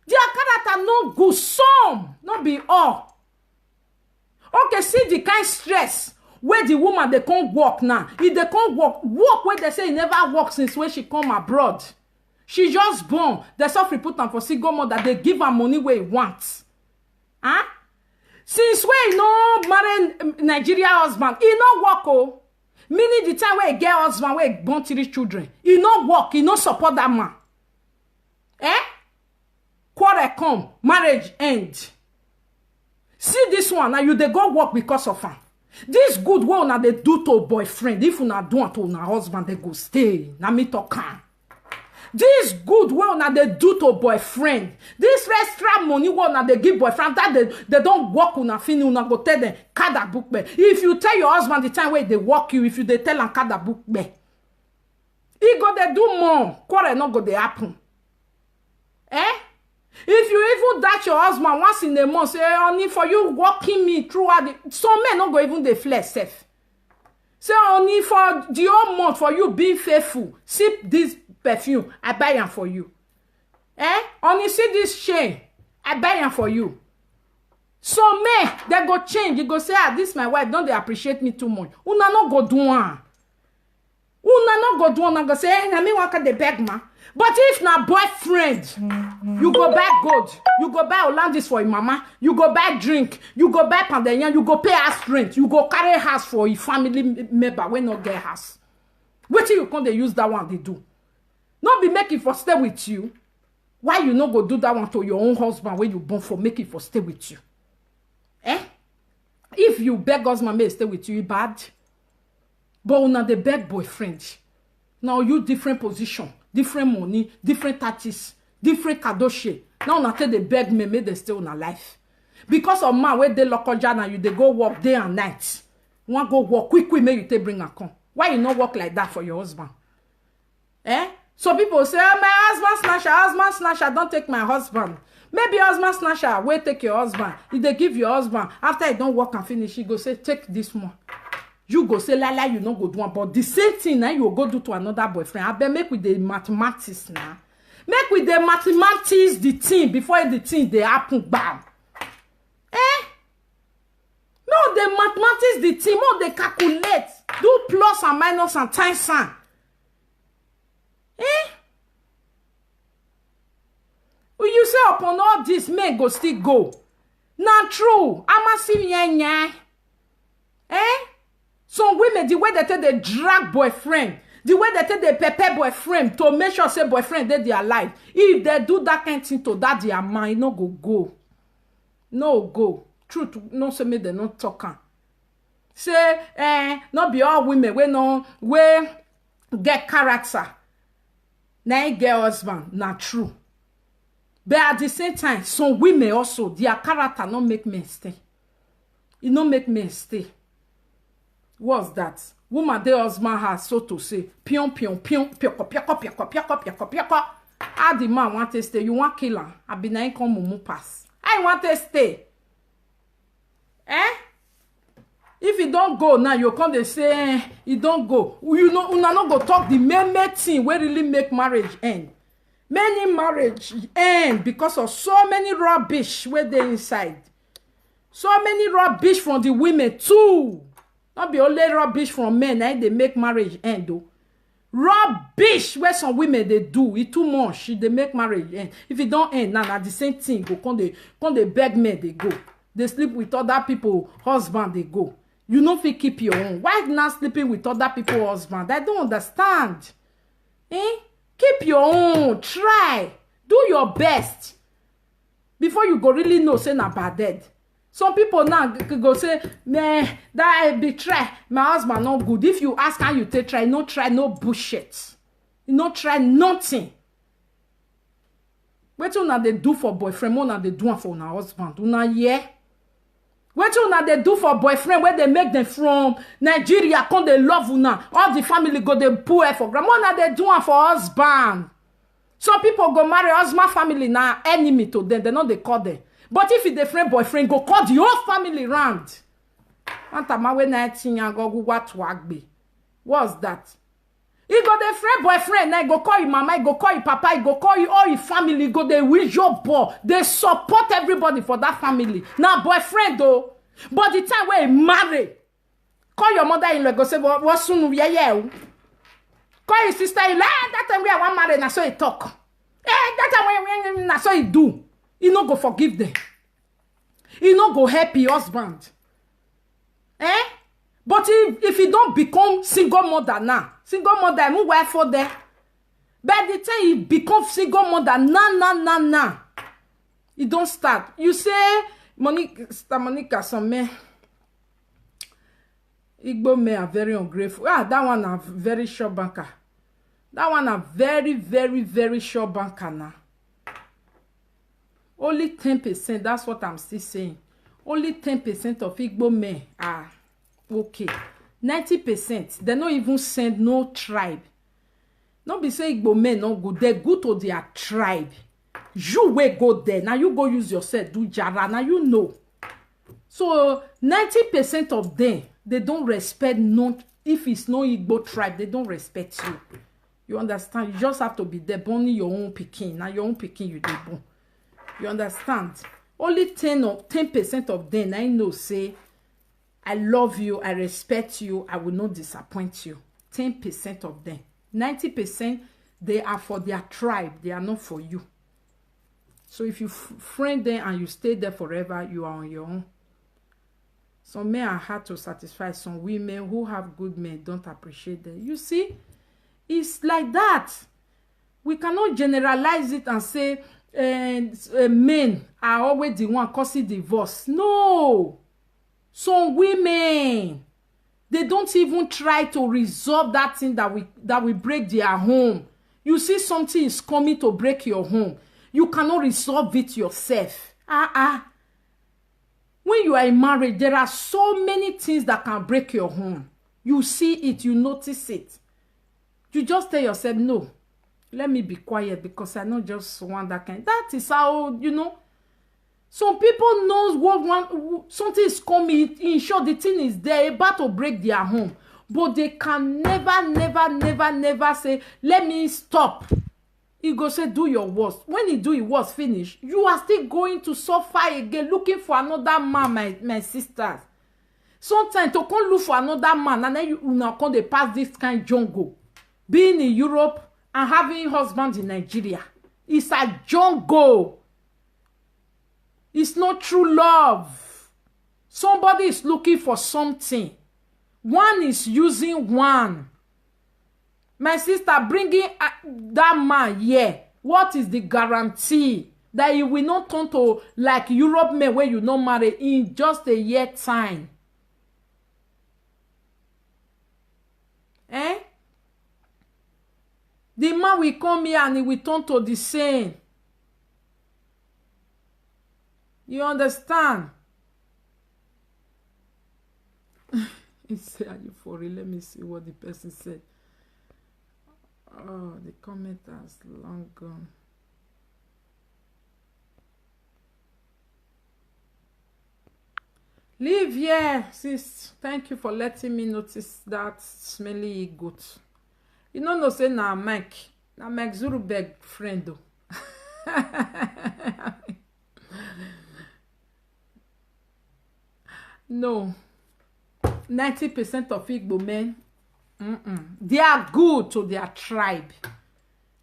Their character not good. Some, not be all. Okay, see the kind stress where the woman they can't work now. If they can't work where they say it never work since when she come abroad. She just born. They suffer put on for single mother. They give her money where he wants. Huh? Since when he no marry Nigeria husband, he no work oh. Meaning the time where he get husband where he born 3 children, he no work, he no support that man. Quarrel come, marriage end. See this one now, you they go work because of her. This good one now they do to boyfriend. If you not do it to her husband, they go stay. Now me talk. This good one now they do to boyfriend. This extra money one now they give boyfriend that they don't work on a fin. Una go tell them card that book be. If you tell your husband the time where they work you, if you they tell him card that book be, he go they do more. Quarrel not go they happen. If you even that your husband once in a month, say honey for you walking me throughout the, some men not go even the flesh safe. Say honey for the whole month for you being faithful. Sip this perfume, I buy them for you. Honey, see this chain, I buy them for you. Some men they go change. You go say, this my wife, don't they appreciate me too much? Una no go do one. Una no go do one. I go say, na me want the beg man. But if na boyfriend, you go buy gold, you go buy Hollandis for your mama, you go buy drink, you go buy pandanyan, you go pay house rent, you go carry house for your family member when not get house. Wait till you come they use that one they do. Not be making for stay with you. Why you not go do that one to your own husband when you born for making for stay with you? If you beg husband may stay with you, it bad. But una the beg boyfriend. Now you different position. Different money, different taxes, different kadoshi. Now na tell they beg me, make they stay on a life. Because of man where they local jana, you they go work day and night. One go work quick, make you take bring a con. Why you not work like that for your husband? So people say, oh, my husband snatcher, don't take my husband. Maybe husband snatcher, will take your husband. If they give your husband, after he don't work and finish, he go say, take this one. You go say, la, you not go do one. But the same thing now, you go do to another boyfriend. I bet make with the mathematics now. Make with the mathematics the thing before the thing they happen, bam. No, the mathematics the thing, no, they calculate. Do plus and minus and times sign. Will you say upon all this, men go still go? Not true. I'm a serious. Some women, the way they take the drag boyfriend, the way they take the pepper boyfriend to make sure say boyfriend that they are alive. If they do that kind of thing to that their mind, no go. No go. Truth, no say me they not talking. Say, not be all women we get character. Now get husband, not true. But at the same time, some women also, their character not make men stay. It not make men stay. What's that? woman dey husband house, so to say, pion, pioko. How the man want to stay? You want kill him? I be na come mumu pass. I want to stay. If he don't go now, you come dey say he don't go. You know, una no go talk the main thing wey really make marriage end. Many marriage end because of so many rubbish where they inside. So many rubbish from the women too. Not be only rubbish from men, they make marriage end though. Rubbish where some women they do it too much. They make marriage end. If it don't end, now the same thing go come they beg men they go. They sleep with other people, husband they go. You know if you keep your own. Why not sleeping with other people husband? I don't understand. Keep your own. Try. Do your best. Before you go really know say na bad dead. Some people now go say, man, that I betray. My husband not good. If you ask how you take try no bullshit. You no try nothing. What una they do for boyfriend, una they do for una husband. Una yeah. What una they do for boyfriend where they make them from Nigeria, come they love una. All the family go they poor for grandma. Una they do for husband. Some people go marry husband family now enemy to them. They know they call them. But if it's a friend boyfriend, go call the whole family round. What's that? He got a friend boyfriend, now go call your mama, go call your papa, go call you all your family, go they wish your boy. They support everybody for that family. Now boyfriend though. But the time where he marry, call your mother-in-law, go say, what soon yeah. Call your sister-in-law, that time we are one married, now so he talk. That time when so he do. He no go forgive them. He no go help your husband. But if he don't become single mother now, single mother, who wife for there? By the time he become single mother, nah. He don't start. You say, Monica, some men, Igbo men are very ungrateful. That one are very sure banker. That one are very, very, very sure banker now. Only 10%, that's what I'm still saying. Only 10% of Igbo men are okay. 90%, they don't even send no tribe. Not be say Igbo men no good. They good to their tribe. You will go there. Now you go use yourself, do jara. Now you know. So 90% of them, they don't respect no. If it's no Igbo tribe, they don't respect you. You understand? You just have to be there, born your own pikin. Now your own pikin you dey born. You understand? Only 10% of them I know say, I love you, I respect you, I will not disappoint you. 10% of them. 90%, they are for their tribe. They are not for you. So if you friend them and you stay there forever, you are on your own. Some men are hard to satisfy. Some women who have good men don't appreciate them. You see, it's like that. We cannot generalize it and say, men are always the one causing divorce. No. Some women, they don't even try to resolve that thing that will break their home. You see something is coming to break your home. You cannot resolve it yourself. When you are in marriage, there are so many things that can break your home. You see it, you notice it. You just tell yourself, no. Let me be quiet because I not just want that kind. That is how, you know. Some people knows something is coming. In short, the thing is there about to break their home. But they can never say, let me stop. He go say, do your worst. When he do his worst finish, you are still going to suffer again, looking for another man, my sisters. Sometimes to come look for another man, and then you now come they pass this kind jungle. Being in Europe, and having husband in Nigeria. It's a jungle. It's not true love. Somebody is looking for something. One is using one. My sister, bringing that man here. What is the guarantee that he will not turn to like Europe men where you not marry in just a year time? The man will come here and he will turn to the same. You understand? He said, are you for real? Let me see what the person said. Oh, the comment has long gone. Leave here, sis. Thank you for letting me notice that smelly goat. You know, say na Mike Zurubeg friend though. No, 90% of Igbo men, they are good to their tribe.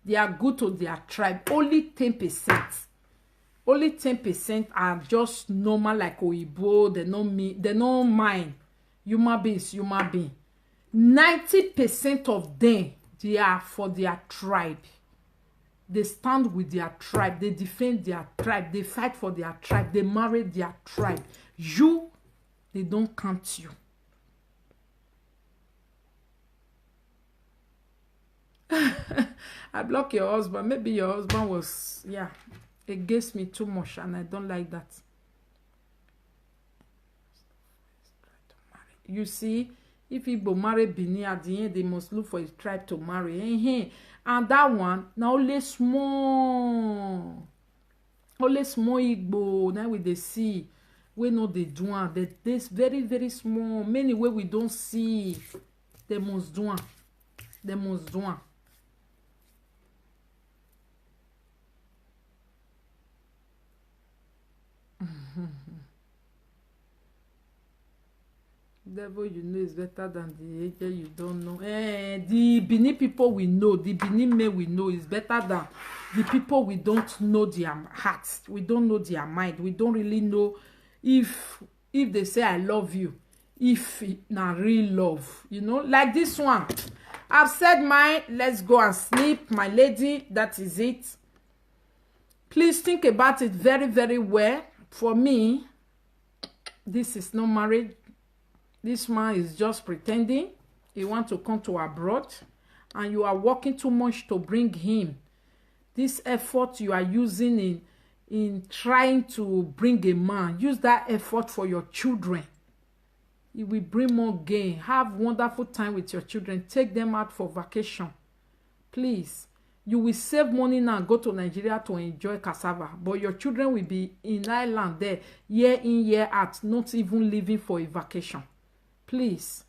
They are good to their tribe. Only 10%. Only 10% are just normal like Oyibo. They don't mind. Human beings, human being. 90% of them, they are for their tribe. They stand with their tribe. They defend their tribe. They fight for their tribe. They marry their tribe. You, they don't count you. I block your husband. Maybe your husband was, against me too much, and I don't like that. You see, if Igbo marry Bini at the end, they must look for a tribe to marry. And that one, now only small Igbo, now with the see, we know they do one. This very, very small, many way we don't see, they must do one. They must do one. Devil you know is better than the angel you don't know. The Benin people we know, the Benin men we know is better than the people we don't know their hearts. We don't know their mind. We don't really know if they say I love you, if na real love, you know, like this one. I've said mine. Let's go and sleep, my lady. That is it. Please think about it very, very well. For me, this is not marriage. This man is just pretending. He wants to come to abroad, and you are working too much to bring him. This effort you are using in trying to bring a man, use that effort for your children. It will bring more gain. Have wonderful time with your children. Take them out for vacation. Please. You will save money now and go to Nigeria to enjoy cassava. But your children will be in Ireland there, year in, year out, not even living for a vacation. Please.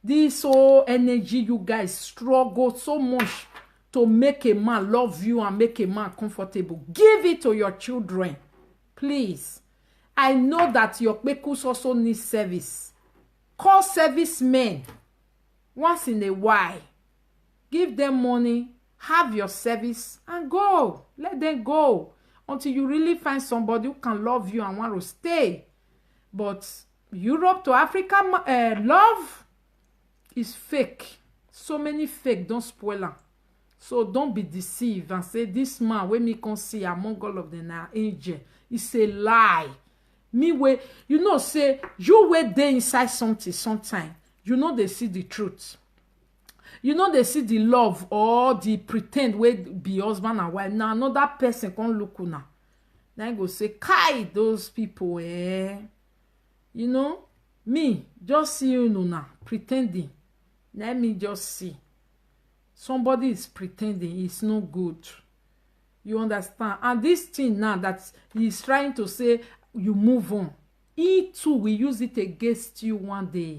This whole energy you guys struggle so much to make a man love you and make a man comfortable. Give it to your children. Please. I know that your pekus also need service. Call servicemen once in a while. Give them money. Have your service and go. Let them go until you really find somebody who can love you and want to stay. But Europe to Africa love is fake. So many fake. Don't spoil them. So don't be deceived and say this man when me can see among all of them are angel. It's a lie. Me way you know say you wait there inside something sometime. You know they see the truth. You know they see the love or the pretend wey be husband and wife. Now another person come look una. Then go say, "Kai, those people, You know, me just see you now pretending. Let me just see. Somebody is pretending. It's no good. You understand? And this thing now that he's trying to say, you move on. He too will use it against you one day.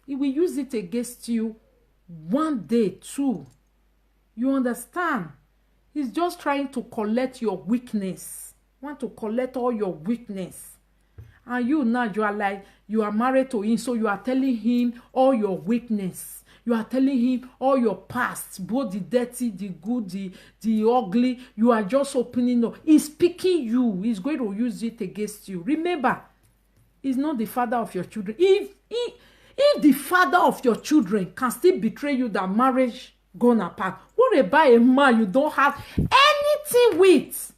He will use it against you one day too. You understand? He's just trying to collect your weakness. Want to collect all your weakness. And you now, you are like, you are married to him, so you are telling him all your weakness. You are telling him all your past, both the dirty, the good, the ugly. You are just opening up. He's picking you. He's going to use it against you. Remember, he's not the father of your children. If the father of your children can still betray you, that marriage gone apart, what about a man you don't have anything with?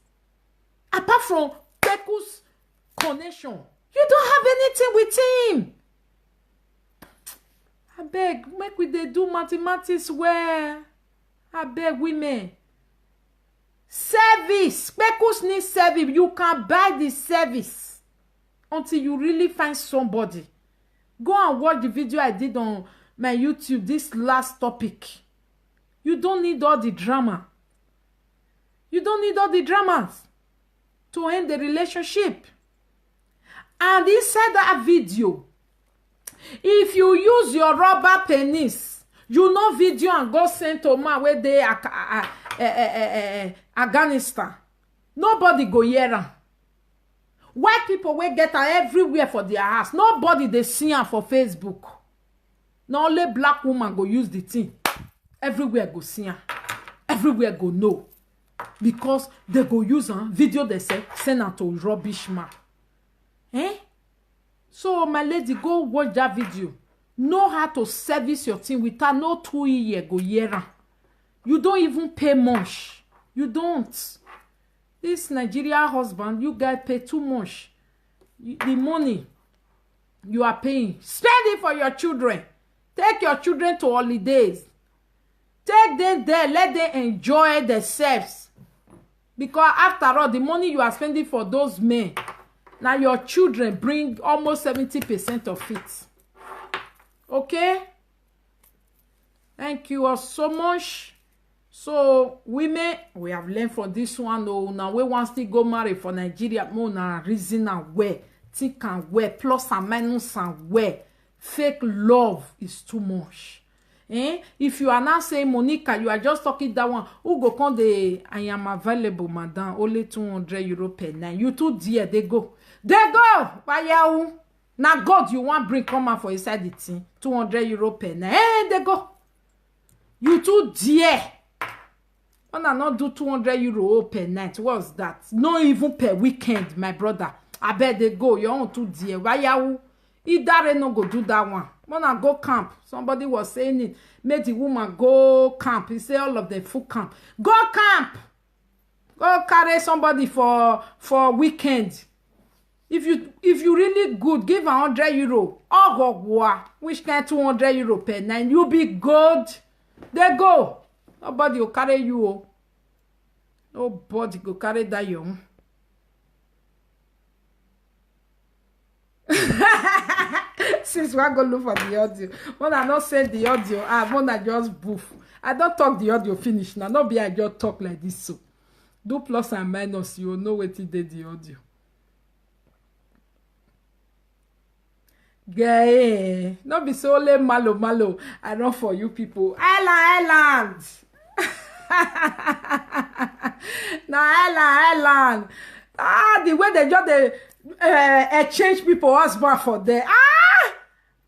Apart from Peku's connection, you don't have anything with him. I beg, make we dey do mathematics well. I beg women. Service. Peku's need service. You can buy the service until you really find somebody Go and watch the video I did on my YouTube, this last topic. You don't need all the drama. You don't need all the dramas to end the relationship. And inside that video, if you use your rubber penis, you know video and go send to man where they Afghanistan. Nobody go hear am. White people will get her everywhere for their house. Nobody they see her for Facebook. Not only black woman go use the thing. Everywhere go see her. Everywhere go know. Because they go use her video they say send her to rubbish man. Eh? So my lady, go watch that video. Know how to service your thing without no 2 years go hear her. You don't even pay much. You don't. This Nigeria husband, you guys pay too much. The money you are paying, spend it for your children. Take your children to holidays. Take them there, let them enjoy themselves. Because after all, the money you are spending for those men, now your children bring almost 70% of it. Okay? Thank you all so much. So women, we have learned from this one. Oh, now we want to go marry for Nigeria. More na reason and where, think and where, plus and minus and where. Fake love is too much. Eh? If you are not saying Monica, you are just talking that one. Who go come the I am available, madam. Only 200 euro per night. You too dear. They go. They go. Why now God you want bring come out for inside the thing. 200 euro per night. Eh? They go. You too dear. When I not do 200 euro per night, what's that? Not even per weekend, my brother. I bet they go. You want to dear. Why you? Either no go do that one. When I go camp, somebody was saying it. Made the woman go camp. He said all of them full camp. Go camp. Go carry somebody for weekend. If you really good, give 100 euro. Oh go which kind 200 euro per night? You be good. They go. Nobody will carry you. Oh. Nobody will carry that young. Since we are going to look for the audio. When I not send the audio, I want to just boof. I don't talk the audio finish. Now, not be I just talk like this. So, do plus and minus. You know what it did the audio. Gay. Not be so only malo. I run for you people. Island. Island. The way they just exchange people husband for there.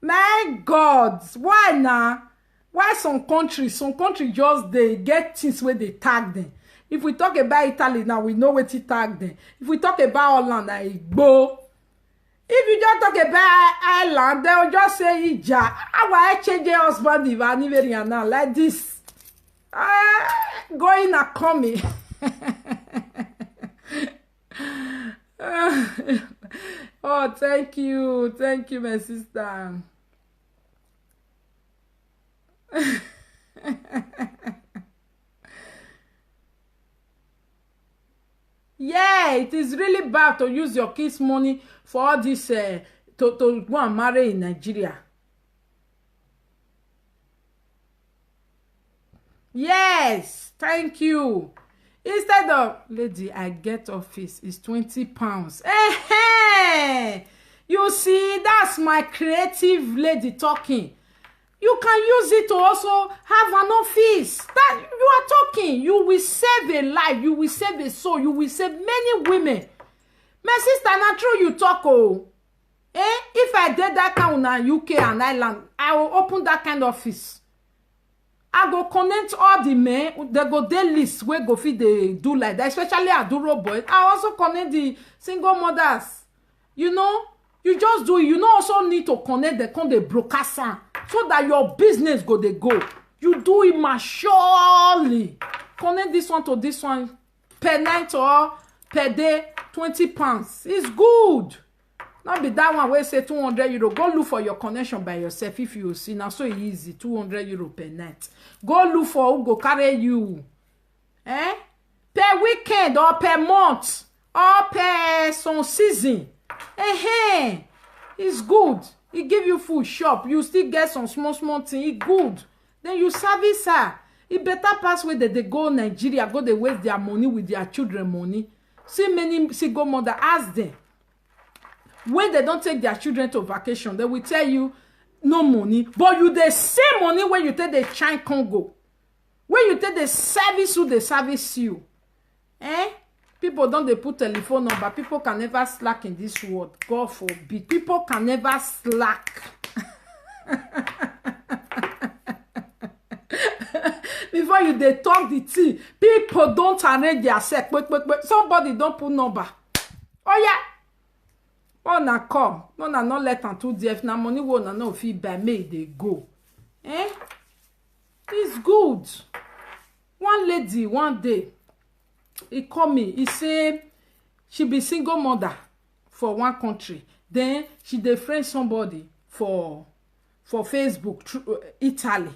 My God. Why now? Why some country just they get things where they tag them. If we talk about Italy now, we know what to tag them. If we talk about Holland, I go. If you just talk about Ireland, they will just say Ija. How will I change your husband if I'm even now like this? Going and coming. Oh, thank you, my sister. Yeah, it is really bad to use your kids' money for all this to go and marry in Nigeria. Yes, thank you. Instead of lady, I get office is 20 pounds. Hey, you see, that's my creative lady talking. You can use it to also have an office. That you are talking. You will save a life. You will save a soul. You will save many women. My sister, not true you talk. Oh, if I did that kind of UK and Ireland, I will open that kind of office. I go connect all the men. They go their list where go fit they do like that. Especially Aduro boys. I also connect the single mothers. You know, you just do it. You know, also need to connect the con the broadcast so that your business go they go. You do it maturely. Connect this one to this one per night or per day, 20 pounds. It's good. Not be that one where say 200 euro. Go look for your connection by yourself if you see. Now so easy, 200 euro per night. Go look for who go carry you. Per weekend or per month or per some season. It's good. He give you food, shop, you still get some small thing, e good. Then you service her. E better pass where they go Nigeria, go they waste their money with their children money. See many single mother, ask them. When they don't take their children to vacation, they will tell you no money. But you the same money when you take the China Congo. When you take the service who they service you. People don't they put telephone number. People can never slack in this world. God forbid. People can never slack. Before you they talk the tea, people don't arrange their set. Somebody don't put number. Oh yeah. Oh na come. No na not let am too deaf. Na money wo na no fit buy make they go. It's good. One lady one day, he call me. He say she be single mother for one country. Then she dey friend somebody for Facebook through Italy.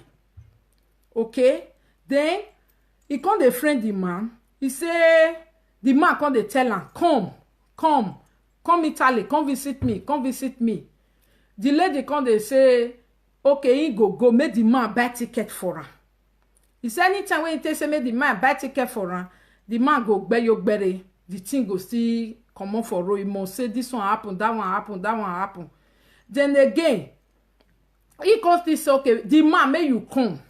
Okay? Then he come dey friend the man. He say the man come dey tell am, come Italy, come visit me. The lady come dey say, okay, he go make the man buy ticket for her. He say anytime when he tell say make the man buy ticket for her, the man go gbere. The thing go still come on for road. He must say this one happen, that one happen. Then again, he come still say, okay, the man make you come.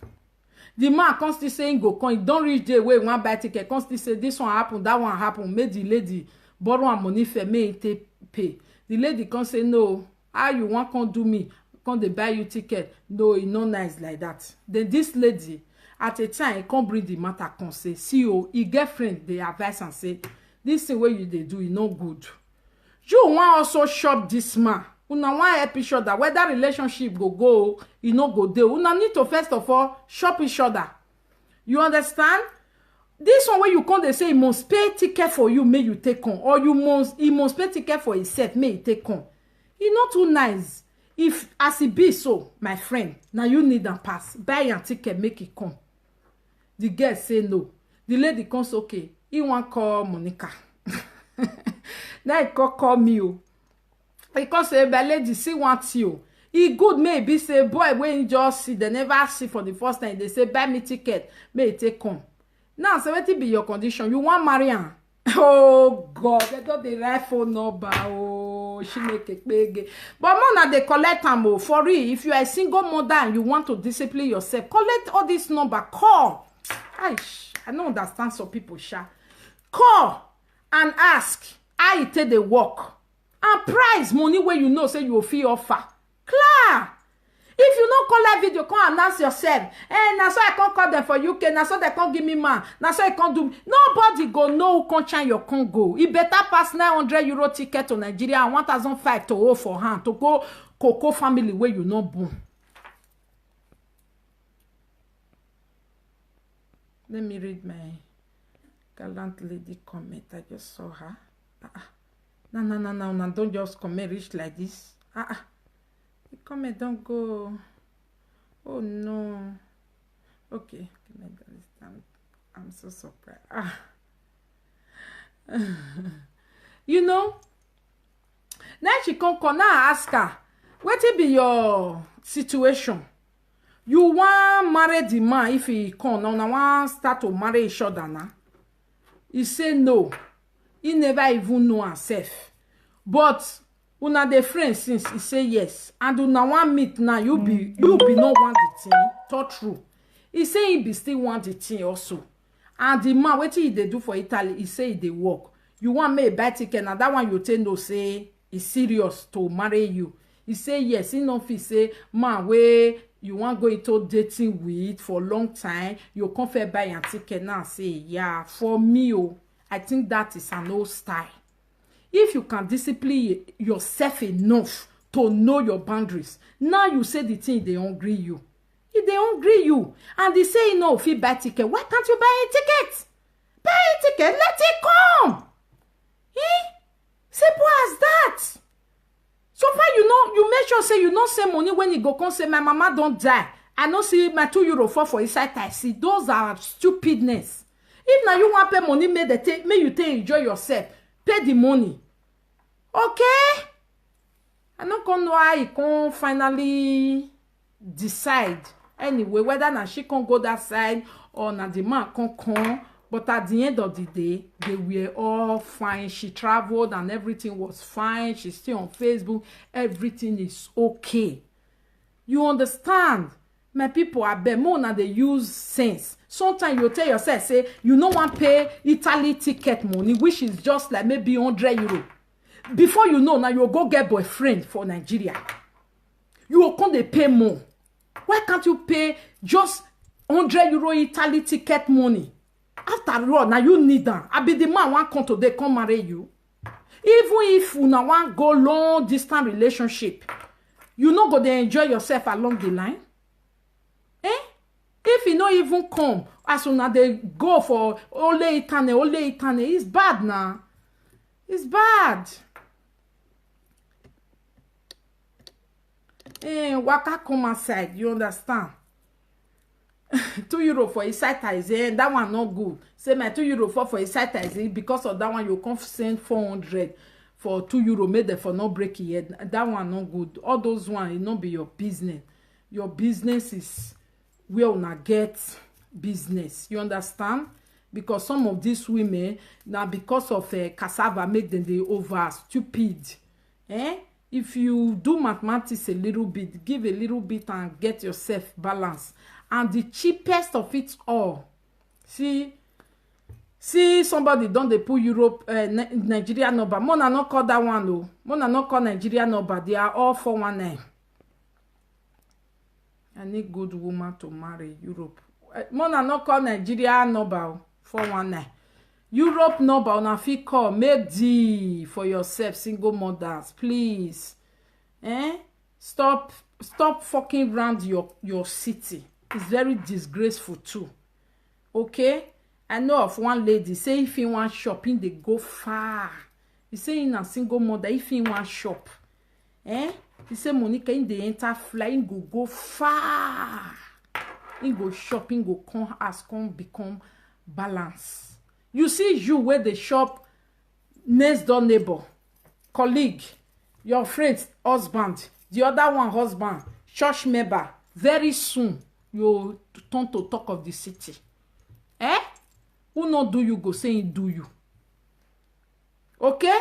The man come still say he go come. He don't reach the way he want buy ticket. Come still say this one happen, that one happen. Make the lady borrow her money for me to pay. The lady come say no. How you want come do me? Come they buy you ticket? No, e no nice like that. Then this lady at a time come bring the matter. Come say, see oh, he get friend. They advise and say this thing where you they do is no good. You want also shop this man. Una want help each other. Whether relationship go, you no go there. Una need to first of all shop each other. You understand? This one where you come, they say he must pay ticket for you, may you take on, or he must pay ticket for himself, may he take on. It's not too nice. If as it be so, my friend, now you need a pass. Buy your ticket, make it come. The girl say no. The lady comes, okay. He want call Monica. Now he call me. Because the lady see wants you. He good maybe say boy when you just see they never see for the first time. They say buy me ticket, may it take come. Now, so what be your condition? You want marry her? Oh God, they got the right phone number. Oh, she make a big. But more they collect them for real. If you are a single mother and you want to discipline yourself, collect all this number. Call. I don't understand some people. Call and ask how it take the work and price money where you know say you will fee offer. Clear. If you don't call that video, come announce yourself. Now so I can't call them for UK. Now so they can't give me man. Now so I can't do. Nobody go know who can change your Congo. It better pass 900 euro ticket to Nigeria and 1,500 to hold for hand to go Coco family where you know boom. Let me read my gallant lady comment. I just saw her. No. Don't just comment rich like this. The comment don't go. Oh no. Okay. I'm so surprised. You know, now she come now ask her, what will be your situation? You want marry the man if he come now want start to marry each other now? He say no. He never even know himself. But una the friend since he say yes, and una want meet now. You be no want the thing. Talk true. He say he be still want the thing also. And the man what he they do for Italy, he say they work. You want me buy ticket now? That one you tell no say is serious to marry you. He say yes. He no fit say man where you want go into dating with for long time. You come for buy a ticket now. Say yeah for me. Oh, I think that is an old style. If you can discipline yourself enough to know your boundaries, now you say the thing they hungry you. If they hungry you, and they say no, if you buy ticket, why can't you buy a ticket? Buy a ticket, let it come. Simple as that. So far, you make sure say you don't say money when you go come say my mama don't die. I don't see my €2 for inside taxi. Those are stupidness. If now you want pay money, may you enjoy yourself. Pay the money. Okay? I no come know how he can finally decide anyway whether na she can go that side or na the man can come. But at the end of the day, they were all fine. She traveled and everything was fine. She's still on Facebook. Everything is okay. You understand? My people are more than they use sense. Sometimes you tell yourself, say, you no want pay Italy ticket money, which is just like maybe 100 euro. Before you know, now you go get boyfriend for Nigeria. You will come they pay more. Why can't you pay just 100 euro Italy ticket money? After all, now you need them. I be the man want come today, come marry you. Even if you now want go long distance relationship, you no go dey enjoy yourself along the line. If you no even come, as soon as they go for ole itane, it's bad now. It's bad. Waka come outside, you understand? 2 euro for a site that one not good. Say my 2 euro for a site because of that one you can send 400 for 2 euro made them for no break yet. That one not good. All those one it not be your business. Your business is where una get business. You understand? Because some of these women now because of cassava make them they over stupid. If you do mathematics a little bit, give a little bit and get yourself balanced. And the cheapest of it all, see somebody don dey put Europe Nigeria number. Mona not call that one though. Mona not call Nigeria number. They are all 419. I need good woman to marry Europe. Mona not call Nigeria number 419. Europe number una fit call. Make deal for yourself, single mothers, please. Stop fucking around your city. It's very disgraceful too. Okay? I know of one lady say if you want shopping, they go far. He say in a single mother, if you want shop, he say Monica in the enter flying go far. In go shopping, go come as come become balance. You see you where they shop next door neighbor, colleague, your friend's husband, the other one husband, church member. Very soon you turn to talk of the city. Who not do you go saying do you? Okay?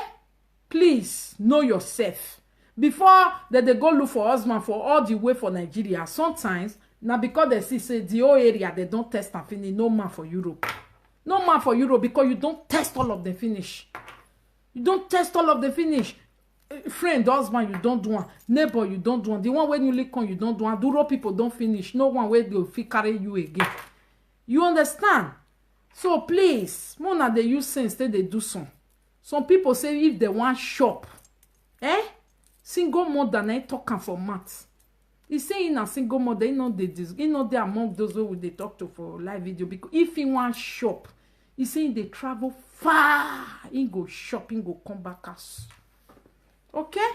Please know yourself. Before that they go look for husband for all the way for Nigeria. Sometimes now because they see say the whole area they don't test and finish. No man for Europe. No man for Europe because you don't test all of them finish. You don't test all of them finish. Friend, husband, you don't do one. Neighbor, you don't do one. The one when you lick on, you don't do one. Duro people don't finish. No one way they'll carry you again. You understand? So please, Mona they use sense they do some. Some people say if they want shop, single mother na talking for maths. He say in a single mother, they know among those who they talk to for live video because if he want shop, he say they travel far. He go shopping, go come back us. Okay?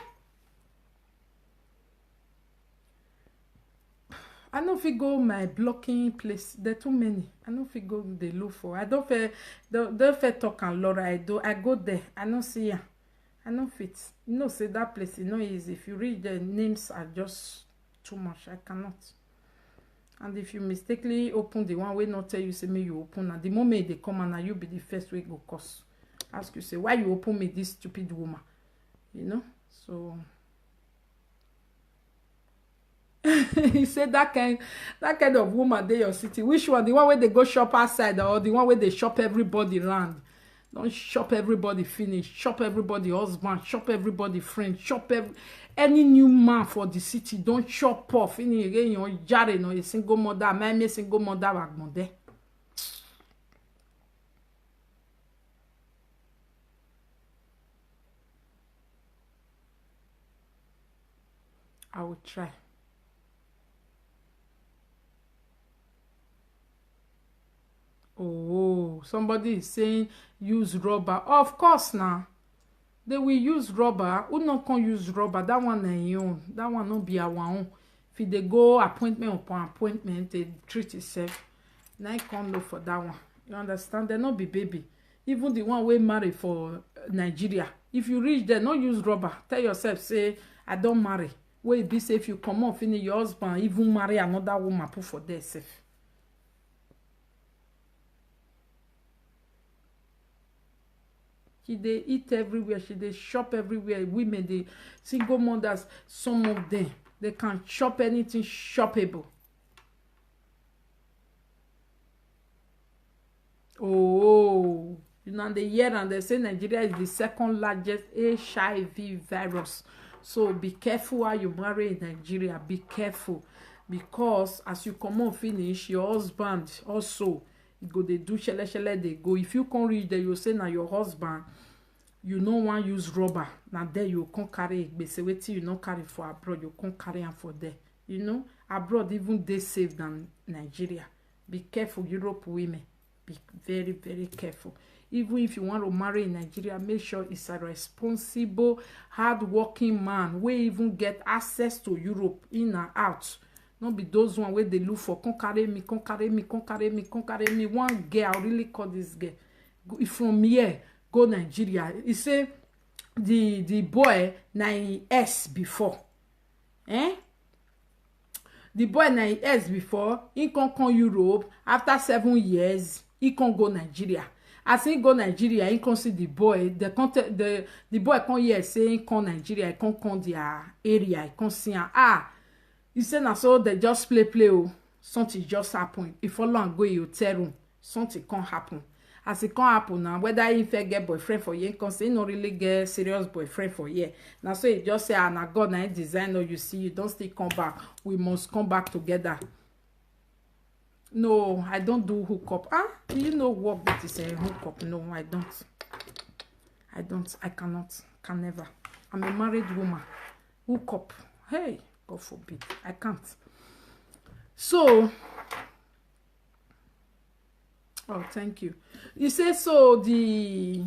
I don't fit go my blocking place. There too many. I don't fit go the look for. I don't fit talk and Laura. I go there. I don't see ya. I don't fit. You know, say that place is not easy. If you read the names are just too much. I cannot. And if you mistakenly open the one way not tell you say me you open and the moment they come and you be the first way go cause. Ask you say why you open me this stupid woman. You know, so he said that kind of woman they your city. Which one? The one where they go shop outside or the one where they shop everybody around? Don't shop everybody finish. Shop everybody husband. Shop everybody friend. Shop any new man for the city. Don't shop off. Any again your jare no a single mother. My single mother wagmonde. I will try. Oh, somebody is saying use rubber. Of course now. They will use rubber. Who not can use rubber? That one na your own. That one not be our own. If they go appointment upon appointment, they treat itself. Now I can't look for that one. You understand? They not be baby. Even the one we marry for Nigeria. If you reach there, not use rubber. Tell yourself, say, I don't marry. Wey be say if you come on finish your husband even marry another woman put for there sef. She dey eat everywhere, she dey shop everywhere. Women, the single mothers, some of them, they can shop anything shoppable. Oh, you know, the year and they say Nigeria is the second largest HIV virus. So be careful how you marry in Nigeria. Be careful, because as you come on finish, your husband also go dey do shele dey go. If you can't reach there, you say na your husband. You no wan use rubber. Now there you can't carry gbese wetin you no carry for abroad. You can't carry am for there. You know, abroad even they safe than Nigeria. Be careful, Europe women. Be very, very careful. Even if you want to marry in Nigeria, make sure it's a responsible, hard-working man wey even get access to Europe in and out. Not be those one where they look for come carry me. One girl, I really call this girl. From here, go Nigeria. He say the boy na in S before. The boy na in S before. He come Europe after 7 years. He can go Nigeria. As he go Nigeria, he can see the boy. The boy come here say he come Nigeria. He come their area. He come see him. He say na so they just play oh. Something just happen. If follow and go in hotel room, something can't happen. As it can't happen now, whether he get boyfriend for you, he can say he no really get serious boyfriend for you. Now so he just say, na God na design, or you see, you don't still come back. We must come back together. No, I don't do hookup. Do you know what that is a hookup? No, I don't. I cannot. Can never. I'm a married woman. Hookup. Hey, God forbid. I can't. So, oh, thank you. You say so the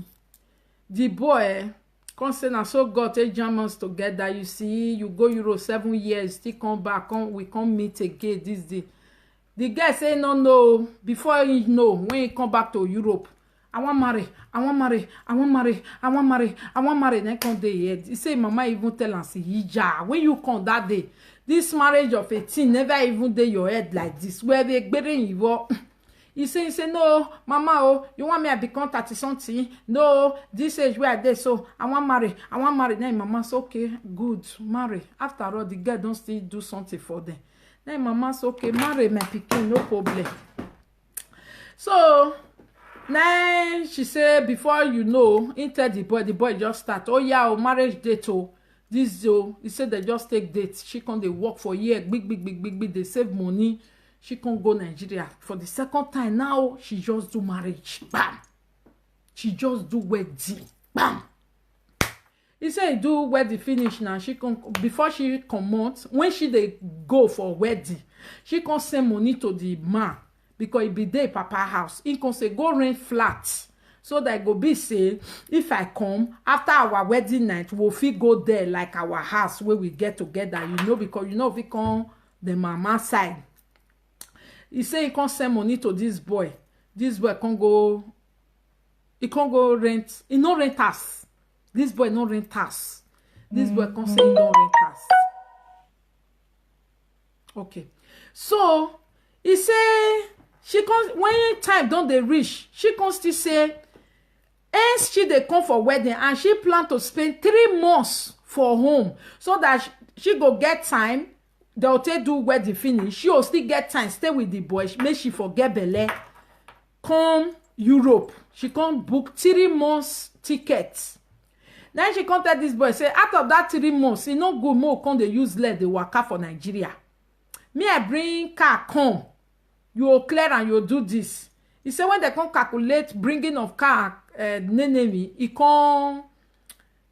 boy concern and so got a Germans together. You see, you go Euro 7 years, still come back, we come meet again this day. The guy say no, before he know, when he come back to Europe, I want marry. Then come day here. He say mama even tell am say hija. When you come that day, this marriage of 18 never even dey your head like this. Where they gbere you. He say no, mama, you want me to become 30 something? No, this age where I dey, so I want marry. Then mama say okay, good, marry. After all, the girl don't still do something for them. Then mama say okay, marry my pikin, no problem. So now she say before you know, he tell the boy just start. Oh yeah, marriage date this he said they just take dates. She can they work for a year, big. They save money. She can go Nigeria for the second time. Now she just do marriage. Bam. She just do wedding. Bam. He said he do wedding finish now. She can before she come out, when she they go for wedding, she can send money to the man because he be there papa house. He can say go rent flat. So that go be say, if I come after our wedding night, we'll fit go there like our house where we get together, you know, because you know we come the mama side. He say he can't send money to this boy. This boy can't go. He can't go rent. He no rent us. This boy no rent us. This boy can't say he no rent us. Okay. So he say she can't. When time don't they reach, she can't still say. As she dey come for wedding and she plan to spend 3 months for home so that she go get time. They'll take do wedding finish. She will still get time stay with the boy. Make she forget belle. Come Europe. She can't book 3 months tickets. Then she can't tell this boy say out of that 3 months, no go more come they use let the waka for Nigeria. Me I bring car come. You will clear and you do this. He said when they come calculate bringing of car nenemi, he come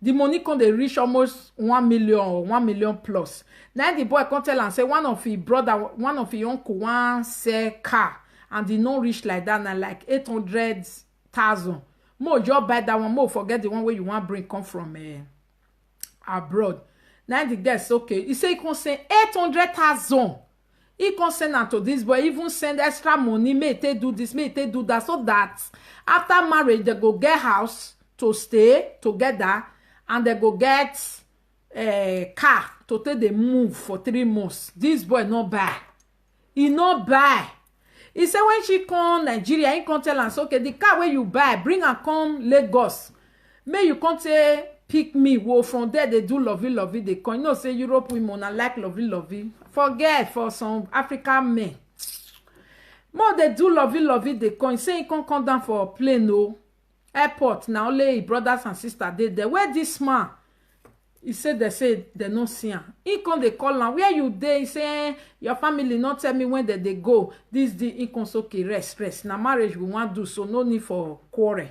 the money can they reach almost 1 million or 1 million plus. Then the boy can tell and say one of his brother, one of his uncle want sell car and the no reach like that and like 800,000. More job buy that one, more forget the one where you want bring come from abroad. Now the guy say okay. He say he can send 800,000. He can send out to this boy, even send extra money, may they do this, may they do that, so that after marriage they go get house to stay together and they go get car to take the move for 3 months. This boy no buy. He no buy. He say when she come Nigeria, he come tell us, okay, the car where you buy, bring her come Lagos. May you come say pick me. Well, from there they do lovey. They come. You know, say Europe women I like lovey. Forget for some African men. More they do lovey. They come. Say he come down for plane no airport. Now only brothers and sisters they there. Where this man? He said they no see him. He come they call him. Where you there? He say your family not tell me when they go. This the he come so okay rest. Now marriage we want do so no need for quarrel.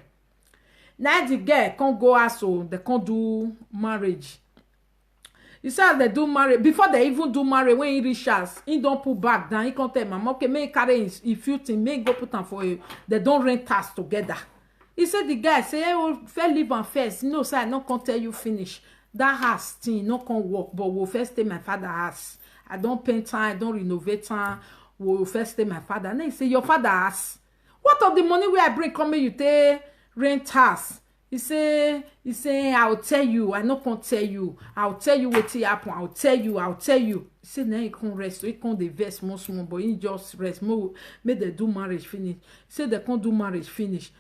Now the girl can't go out so they can't do marriage. He said they do marriage before they even do marriage. When he reach us, he don't put back down. He can't tell mama okay make carry his few things make go put them for you. They don't rent us together. He said the guy say hey, we'll first live on first. No sir, I not can't tell you finish. That house thing no can work, but we'll first stay my father house. I don't paint time, I don't renovate time. We'll first stay my father. And then he say your father house. What of the money where I bring come you take rent house? He say I'll tell you. I not can tell you. I'll tell you what happen. I'll tell you. He say now he can't rest. So he can't divest more small, but he just rest more. Make they do marriage finish. He say they can't do marriage finish.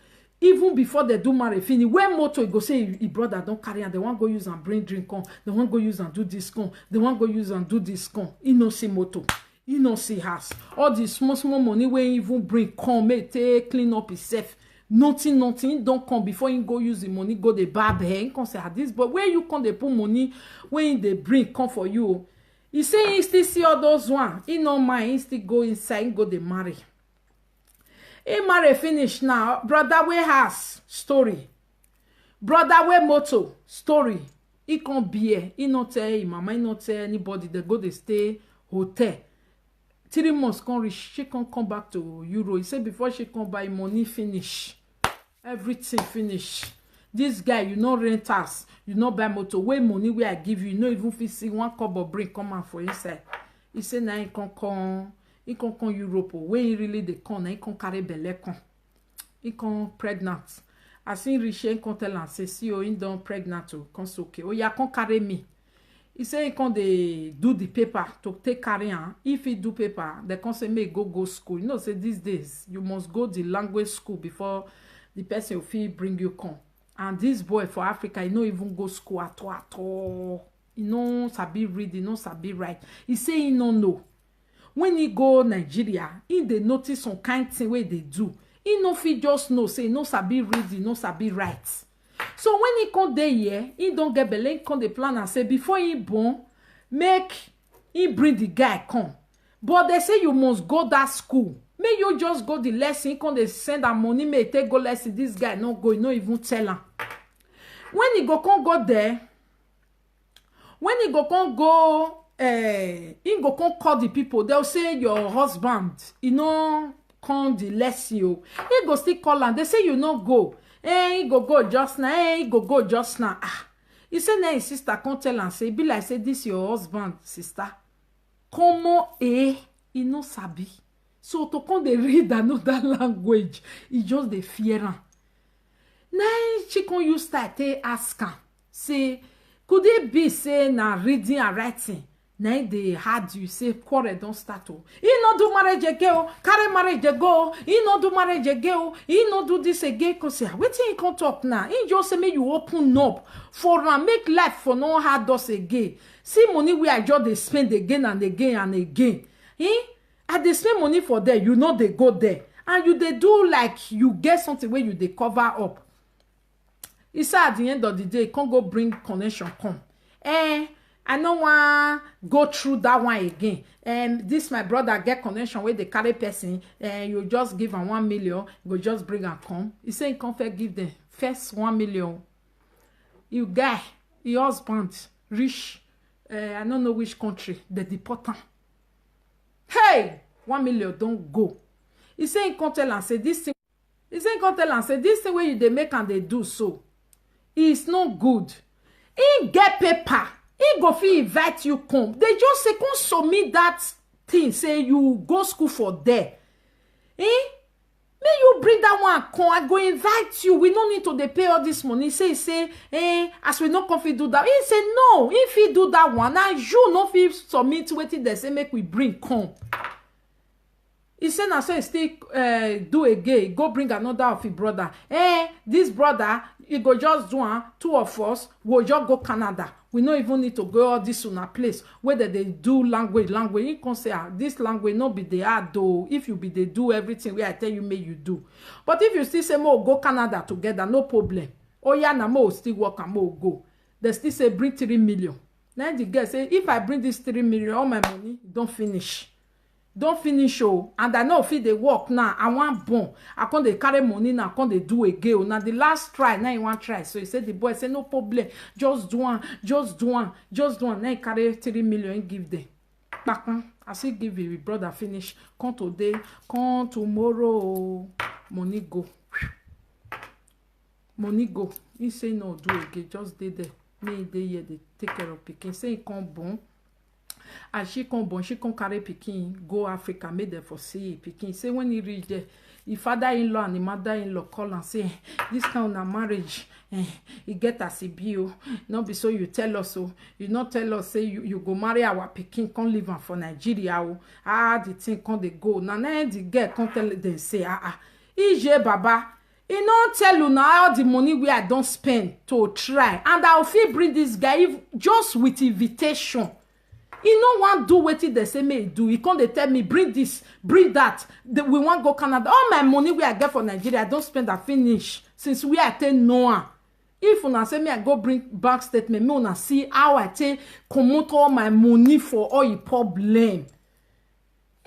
Even before they do marriage finish, when motor he go say his brother don't carry and they want go use and bring drink on, they want go use and do this con, they want go use and do this con. He no see motor, he no see house. All the small money when he even bring come, make take clean up himself. Nothing, don't come before he go use the money, go the barb hair. He can say this, but where you come they put money when they bring come for you. He say he still see all those one. He no mind, he still go inside, go they marry. He marry finish now. Brother we has story. Brother we moto story. He can't be here. He not tell him mama. He not tell anybody. They go they stay hotel. 3 months can reach. She can come back to Euro. He said before she come buy money finish. Everything finish. This guy you no rent us. You no buy motor. Where money where I give you. You no even fit see 1 cup of break come out for inside. He say now he can come. He can come Europe when he really dey come, he can carry belle come. He can pregnant. As he reach, he can tell am say, see oh, he don pregnant oh, come so okay. Oh, ya can carry me. He say he can dey do the paper to take carry am. If he do paper, they can say make go school. You know, say these days you must go the language school before the person will fit bring you come. And this boy for Africa, he no even go school at all. He no sabi read, he no sabi write. He say he no know. When he go Nigeria, he dey notice some kind thing wey they do. He no fit just know say no sabi read, he no sabi write. So when he come dey here, he don't get belle, he come dey plan and say before he born, make he bring the guy come. But they say you must go that school. May you just go the lesson, he come dey send am money, may take go lesson. This guy no go, he no even tell am. When he go there, when he go he go come call the people. They'll say your husband, you know, come the lesson you. He go still call and they say you no go. He go just now. He go just now. Ah, he say now his sister come tell and say, be like say this your husband, sister. Como he no sabi. So to come they read another language, he just dey fear am. Now she come use start ask am, say, could it be say na reading and writing? Now they had you say quarrel don't start oh. He no do marriage again, carry marriage go. He no do marriage again, he no do this again. Cause say, wetin he come talk now? He just say make you open up for am, make life for no hard us again. See money where I just dey spend again and again and again. I dey spend money for there, you know they go there, and you they do like you get something where you they cover up. He said at the end of the day, can't go bring connection come. I no want go through that one again. This my brother get connection with the carry person. You just give him 1 million. Go just bring and come. He say he can't give them first 1 million. You guy, your husband rich. I don't know which country. They deport him. Hey, 1 million don't go. He say he can't tell and say this thing. He say he can't tell and say this thing where you they make and they do so. It's not good. He get paper. He go fit invite you come. They just say come submit that thing. Say you go school for there. May you bring that that one come, I go invite you. We no need to dey pay all this money. Say, as we no come fit do that. He say, no, if he do that one, now you no fit submit wetin they say make we bring come. He say, now so he still do again, go bring another of his brother. This brother, he go just do one, two of us, we'll just go Canada. We no even need to go all this on a place where they do language. You can say, this language no be the hard though. If you be they do everything where I tell you, may you do. But if you still say, mo go Canada together, no problem. Oh yeah, na mo still work and mo go. They still say, bring 3 million. Then the girl say, if I bring this 3 million, all my money don't finish. Don't finish, oh, and I know if they work now, I want born. I can't they carry money now, I can't they do again. Now the last try, now you want try. So he said the boy said no problem, just do one. Now he carry 3 million, give them. Back I say give you brother finish. Come today, come tomorrow. Money go. Money go. He say no, do again, just stay there. Me they here, they take care of Pikin. Say he come bon. And she come carry Pikin go Africa, made them for see Pikin. Say when he reach there, the father-in-law and the mother-in-law call and say, this kind of marriage, he get as a bill. Not be so you tell us so. You not tell us say you go marry our Pikin, come live for Nigeria. The thing come they go. Now the girl come tell them say, Ije Baba. He not tell you now all the money we I don't spend to try. And I'll feel bring this guy just with invitation. He no want do wetin they say me do. He can't they tell me bring this, bring that. We want go Canada. All my money we I get for Nigeria, I don't spend that finish. Since we I take Noah. If una say me I go bring bank statement, me una see how I take comot all my money for all your problem.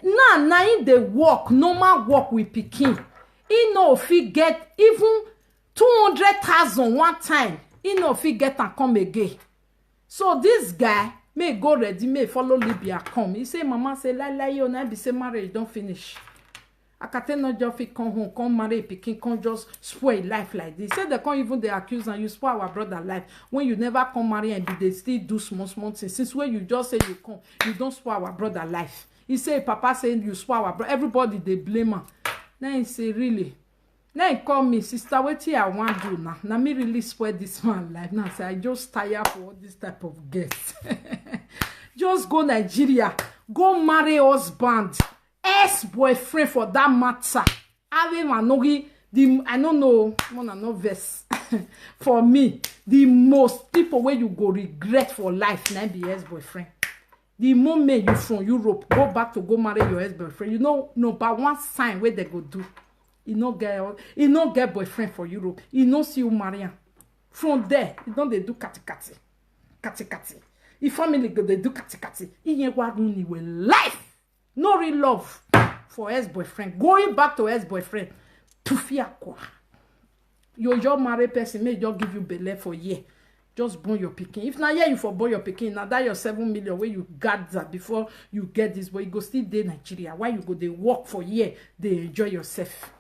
Now in the work, normal work with Pikin. He no fit get even 200,000 one time. He no fit get and come again. So this guy may go ready, may follow Libya come. He say, Mama say, la you na be say marriage don't finish. I can't not just fit come home, come marry Pikin, come just spoil life like this. Say they can't even they accuse and you spoil our brother life when you never come marry and they still do small things. Since when you just say you come, you don't spoil our brother life. He say, Papa say you spoil our brother. Everybody they blame her. Then he say, really? Then he call me, sister, what I want to do now? Now me really spoil this man life. Now say I just tired for all this type of guests. Just go Nigeria, go marry husband, ex-boyfriend for that matter. I don't know, no verse. For me, the most people where you go regret for life, now be ex-boyfriend. The moment you from Europe, go back to go marry your ex-boyfriend. You know, no, but one sign where they go do. He no get boyfriend for Europe. He no see you marry him. From there, he don't they do kati. His family go they do kati. He ain't what with life. No real love for ex-boyfriend. Going back to ex-boyfriend. To fear quoi. Your married person may just give you belay for year. Just born your Pikin. If now you for born your Pikin, now that your 7 million where you gather before you get this, but you go still day Nigeria. Why you go they work for year? They enjoy yourself.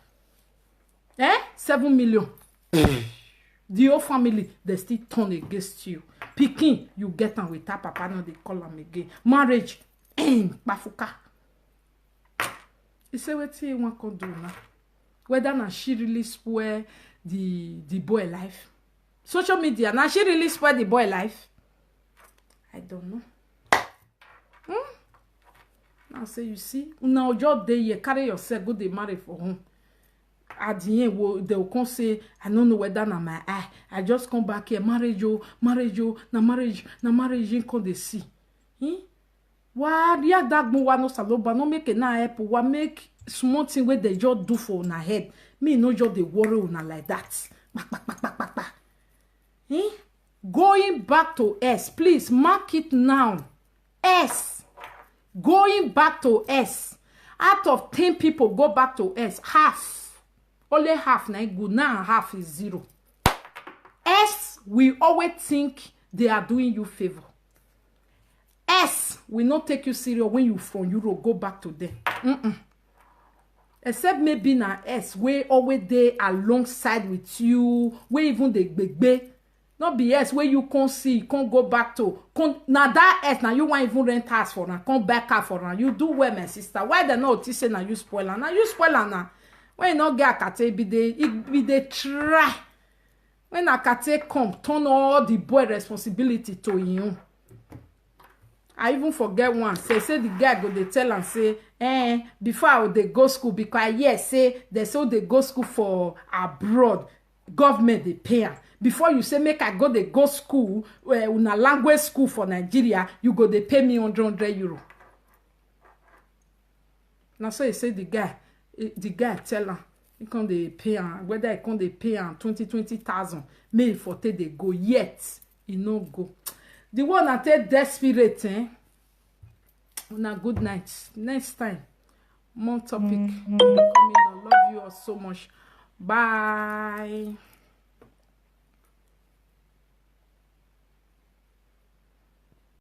7 million. The whole family they still turn against you. Pikin, you get them with that papa, now they call them again. Marriage, bafuka. You say what you want to do now? Whether now she really spoil the boy life. Social media, now she really spoil the boy life. I don't know. Now say you see, now just day you carry yourself, go they marry for home. At the end, they will come say, I don't know whether na my eye. I just come back here, marriage, na marriage, come they see. Why ya that no one no saloba no make na help. What make small thing where they just do for na head. Me no just they worry una like that. Going back to S, please mark it now. S. Going back to S. Out of 10 people go back to S. Half. Only half na good. Now half is 0. S, we always think they are doing you favor. S, we not take you serious when you from Europe go back to them. Except maybe na S, we always they alongside with you. We even the big. Not be S where you can't see, can't go back to. Now that S, now you want even rent house for now, come back out for now. You do well, my sister. Why they not say now you spoil her? Now you spoil her now. when you no get akate be dey try. When akate come, turn all the boy responsibility to him. I even forget one. Say the guy go dey tell and say, before I would dey go school, because yes, say they so they go school for abroad. Government they pay am. Before you say make I go school, una language school for Nigeria, you go they pay me 100 euro. Now so you say the guy tell him he come they pay am, whether he come they pay am 20,000, may for take they go yet he no go. The one that take desperate, una good night. Next time, more topic. Coming. I love you all so much. Bye.